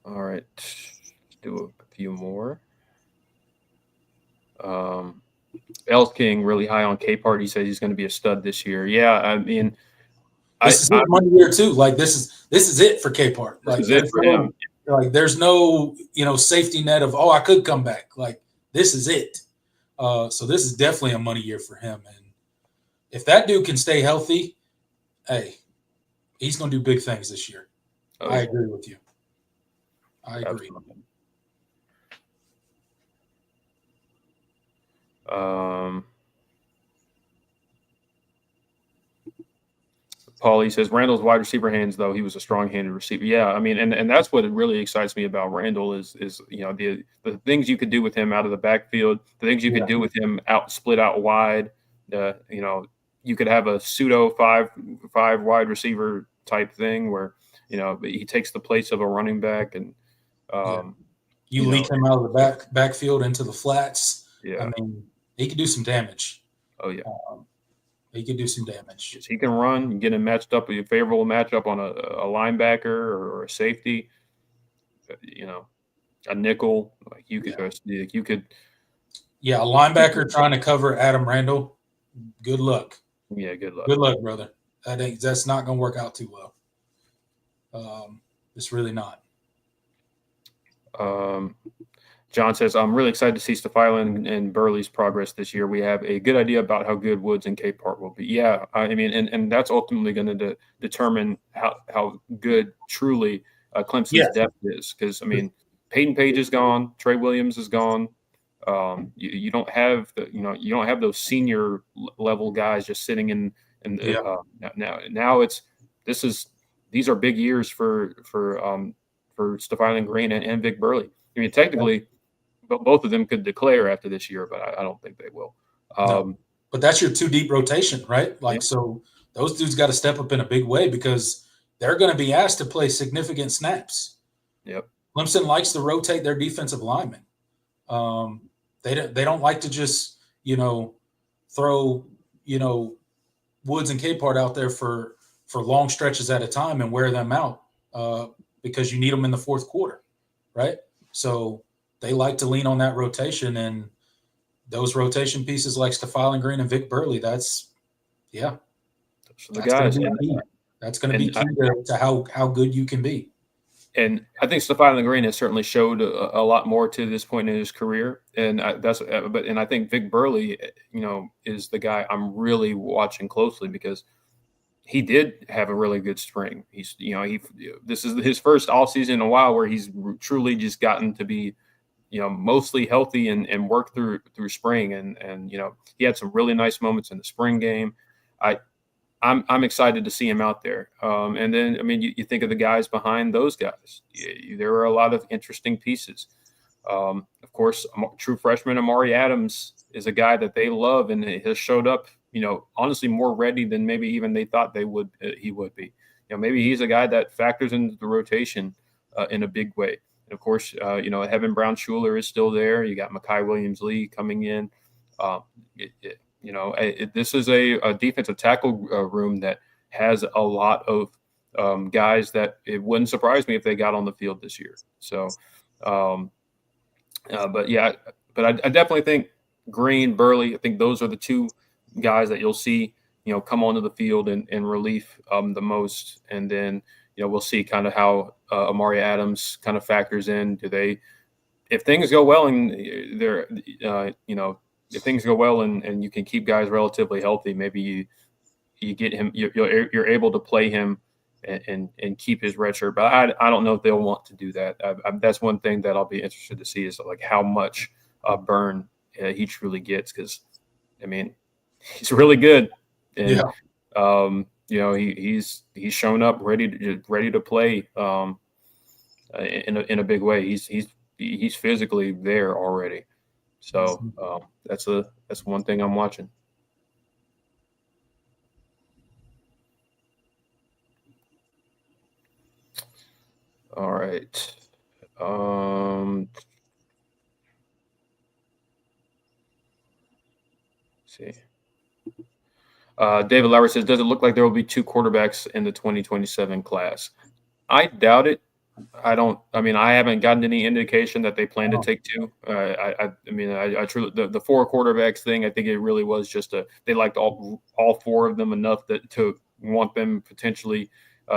All right. Let's do a few more. Els King really high on Capehart. He says he's going to be a stud this year. Yeah, this is one year too. Like this is it for Capehart. Like this is it for him. Like there's no safety net of I could come back. Like this is it. So this is definitely a money year for him. And if that dude can stay healthy, hey, he's going to do big things this year. I agree with you. I agree. Absolutely. Paulie says Randall's wide receiver hands, though he was a strong-handed receiver. Yeah, I mean, and that's what really excites me about Randall is the things you could do with him out of the backfield, the things you could do with him split out wide. You could have a pseudo five wide receiver type thing where he takes the place of a running back, and you leak him out of the backfield into the flats. Yeah, I mean, he could do some damage. Oh yeah. He could do some damage. He can run. You get him matched up, a favorable matchup on a linebacker or a safety. A nickel. Like you could. Yeah, a linebacker trying to cover Adam Randall. Good luck. Yeah, good luck. Good luck, brother. That's not going to work out too well. It's really not. John says, I'm really excited to see Stefan and Burley's progress this year. We have a good idea about how good Woods and Cade Park will be. Yeah, I mean, and that's ultimately going to determine how good truly Clemson's depth is. Because, I mean, Peyton Page is gone. Trey Williams is gone. You don't have those senior level guys just sitting in now these are big years for Stefan Green and Vic Burley. I mean, technically, but both of them could declare after this year, but I don't think they will. No, but that's your 2 deep rotation, right? So those dudes got to step up in a big way because they're going to be asked to play significant snaps. Yep. Clemson likes to rotate their defensive linemen. They don't like to just throw Woods and Capehart out there for long stretches at a time and wear them out because you need them in the fourth quarter, right? So they like to lean on that rotation, and those rotation pieces like Stefan Green and Vic Burley, that's the guys. That's going to be key to how good you can be. And I think Stefan Green has certainly showed a lot more to this point in his career, and I think Vic Burley, is the guy I'm really watching closely because he did have a really good spring. This is his first off season in a while where he's truly just gotten to be, mostly healthy and work through spring. And he had some really nice moments in the spring game. I'm excited to see him out there. And then, I mean, you think of the guys behind those guys. There are a lot of interesting pieces. Of course, true freshman Amari Adams is a guy that they love and has showed up, honestly more ready than maybe even they thought he would be. Maybe he's a guy that factors into the rotation in a big way. And of course, Heaven Brown Schuler is still there. You got Mekhi Williams-Lee coming in. This is a defensive tackle room that has a lot of guys that it wouldn't surprise me if they got on the field this year. So, but I definitely think Green, Burley, I think those are the 2 guys that you'll see, come onto the field in relief the most. And then, we'll see kind of how Amari Adams kind of factors in. If things go well and if things go well and you can keep guys relatively healthy, maybe you get him, you're able to play him and keep his red shirt. But I don't know if they'll want to do that. That's one thing that I'll be interested to see is like how much burn he truly gets. Cause I mean, he's really good. And, he's shown up ready to play in a big way. He's physically there already. So that's one thing I'm watching. All right. See. David Lauer says, does it look like there will be 2 quarterbacks in the 2027 class? I doubt it. I haven't gotten any indication that they plan to take 2. I truly the 4 quarterbacks thing. I think it really was just they liked all 4 of them enough to want them potentially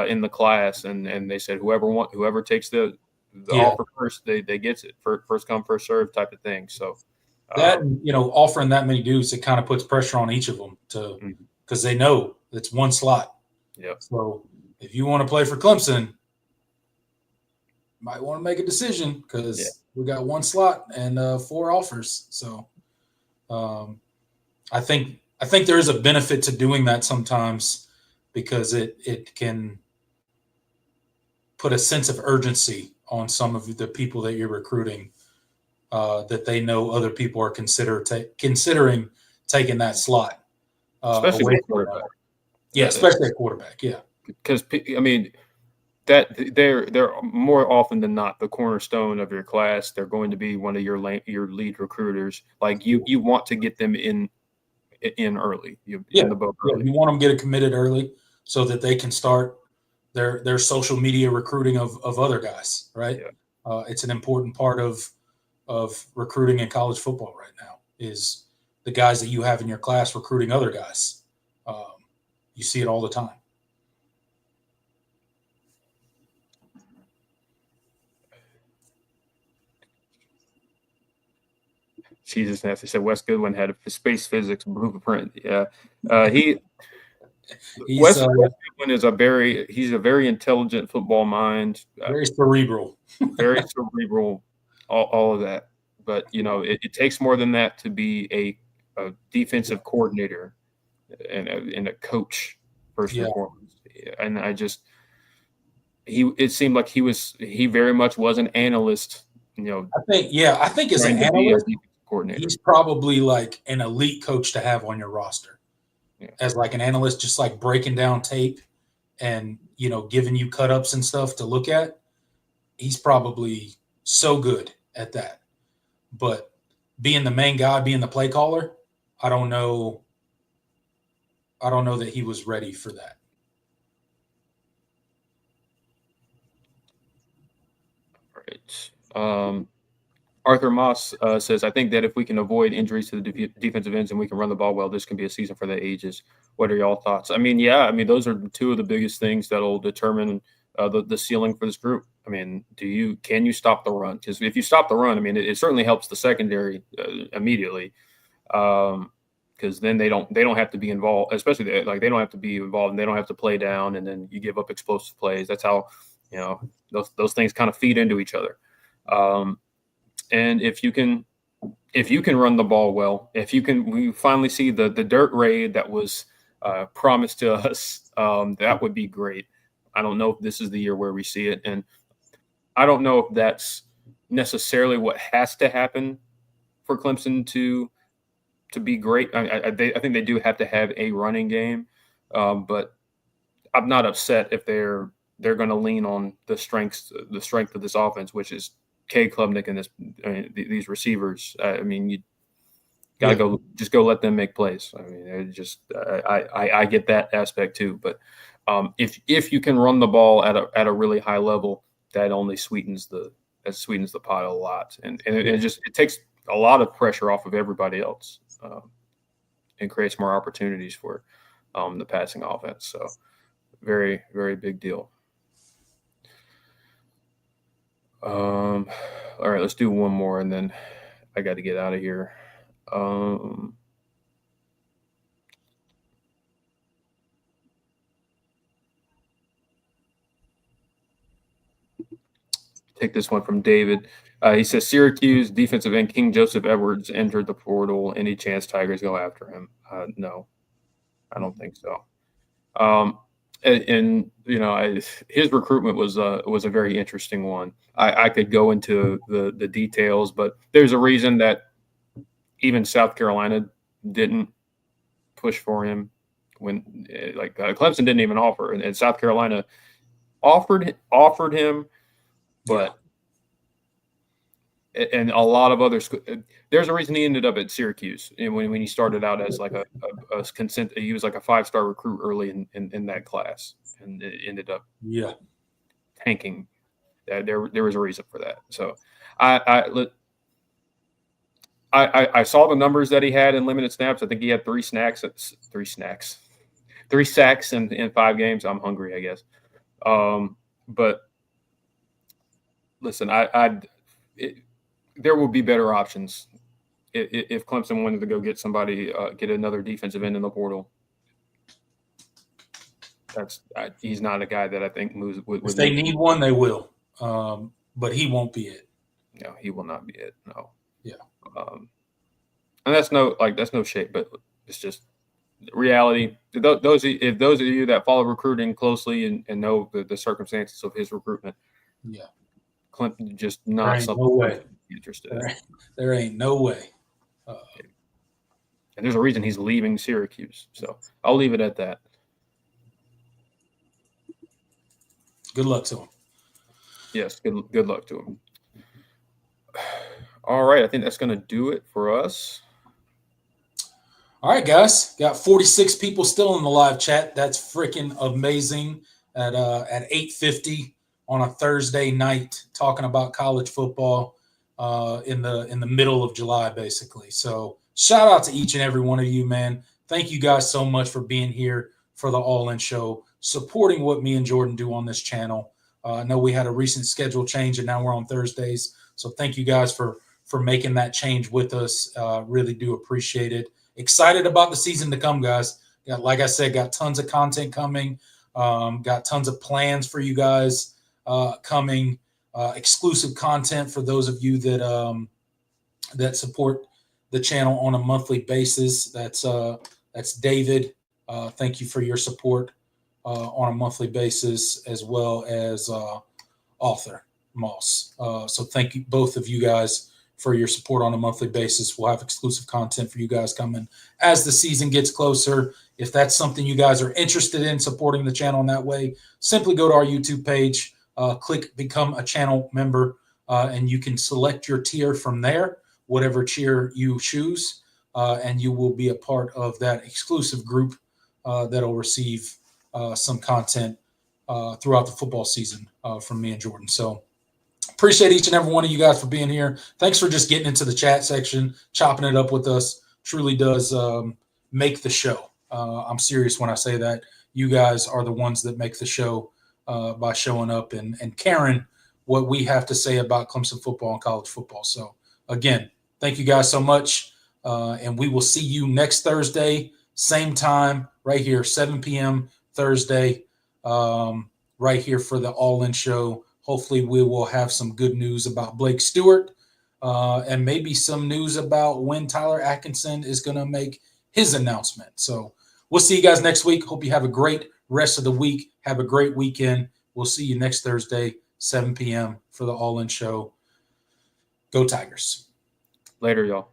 in the class, and they said whoever takes the offer first, they gets it. First come, first serve type of thing. So that offering that many dudes, it kind of puts pressure on each of them because they know it's 1 slot. Yeah. So if you want to play for Clemson, might want to make a decision because we got 1 slot and 4 offers. So I think there is a benefit to doing that sometimes because it can put a sense of urgency on some of the people that you're recruiting, that they know other people are considering taking that slot, especially away with quarterback. Yeah, especially at quarterback. Yeah, because I mean that they're more often than not the cornerstone of your class. They're going to be one of your lead recruiters. Like you want to get them in early. In the boat early. You want them to get it committed early so that they can start their social media recruiting of other guys. Right. Yeah. It's an important part of recruiting in college football right now is the guys that you have in your class recruiting other guys. You see it all the time. Jesus, nasty said Wes Goodwin had a space physics blueprint. Yeah, Wes Goodwin is he's a very intelligent football mind, very cerebral, very cerebral, all of that. But it takes more than that to be a defensive coordinator and a coach first and foremost. And it seemed like he very much was an analyst. I think as an analyst, he's probably like an elite coach to have on your roster. Yeah. As like an analyst, just like breaking down tape and giving you cut ups and stuff to look at. He's probably so good at that. But being the main guy, being the play caller, I don't know that he was ready for that. All right. Arthur Moss says, I think that if we can avoid injuries to the defensive ends and we can run the ball well, this can be a season for the ages. What are y'all thoughts? I mean, those are two of the biggest things that will determine the ceiling for this group. I mean, can you stop the run? Because if you stop the run, I mean, it certainly helps the secondary immediately, because then they don't have to be involved, especially they don't have to be involved and they don't have to play down, and then you give up explosive plays. That's how those things kind of feed into each other. And if you can run the ball well, we finally see the dirt raid that was promised to us, that would be great. I don't know if this is the year where we see it, and I don't know if that's necessarily what has to happen for Clemson to be great. I think they do have to have a running game, but I'm not upset if they're going to lean on the strength of this offense, which is Cade Klubnik and these receivers. I mean, you gotta go let them make plays. I mean, I get that aspect too. But if you can run the ball at a really high level, that only sweetens the pot a lot, and it takes a lot of pressure off of everybody else, and creates more opportunities for the passing offense. So very, very big deal. All right, let's do one more, and then I got to get out of here. Take this one from David. He says Syracuse defensive end King Joseph Edwards entered the portal. Any chance Tigers go after him? No, I don't think so. And his recruitment was a very interesting one. I could go into the details, but there's a reason that even South Carolina didn't push for him when Clemson didn't even offer, and South Carolina offered him, but and a lot of other there's a reason he ended up at Syracuse. And when he started out as like a consent, he was like a 5-star recruit early in that class, and it ended up tanking. There was a reason for that. So I saw the numbers that he had in limited snaps. I think he had 3 sacks in 5 games. I'm hungry, I guess. But listen, there will be better options if Clemson wanted to go get somebody, get another defensive end in the portal. He's not a guy that I think moves. If they need one, they will. But he won't be it. No, he will not be it. No. Yeah. And that's no shade, but it's just reality. Those of you that follow recruiting closely and know the circumstances of his recruitment, Yeah, Clemson just not something no way. interested in. There ain't no way. And there's a reason he's leaving Syracuse. So I'll leave it at that. Good luck to him. Yes, good luck to him. All right, I think that's going to do it for us. All right, guys, got 46 people still in the live chat. That's freaking amazing. At 8:50 on a Thursday night, talking about college football in the middle of July, basically. So shout out to each and every one of you, man. Thank you guys so much for being here for the All In Show, supporting what me and Jordan do on this channel. I know we had a recent schedule change, and now we're on Thursdays. So thank you guys for making that change with us. Really do appreciate it. Excited about the season to come, guys. Like I said, got tons of content coming. Got tons of plans for you guys coming. Exclusive content for those of you that support the channel on a monthly basis. That's David. Thank you for your support on a monthly basis, as well as Author Moss. So thank you, both of you guys, for your support on a monthly basis. We'll have exclusive content for you guys coming as the season gets closer. If that's something you guys are interested in, supporting the channel in that way, simply go to our YouTube page, click Become a Channel Member, and you can select your tier from there, whatever tier you choose, and you will be a part of that exclusive group that'll receive some content throughout the football season from me and Jordan. So appreciate each and every one of you guys for being here. Thanks for just getting into the chat section, chopping it up with us. Truly does make the show. I'm serious when I say that. You guys are the ones that make the show by showing up and caring what we have to say about Clemson football and college football. So, again, thank you guys so much. And we will see you next Thursday, same time, right here, 7 p.m. Thursday, right here for the All In Show. Hopefully we will have some good news about Blake Stewart and maybe some news about when Tyler Atkinson is going to make his announcement. So we'll see you guys next week. Hope you have a great rest of the week. Have a great weekend. We'll see you next Thursday, 7 p.m. for the All In Show. Go Tigers. Later, y'all.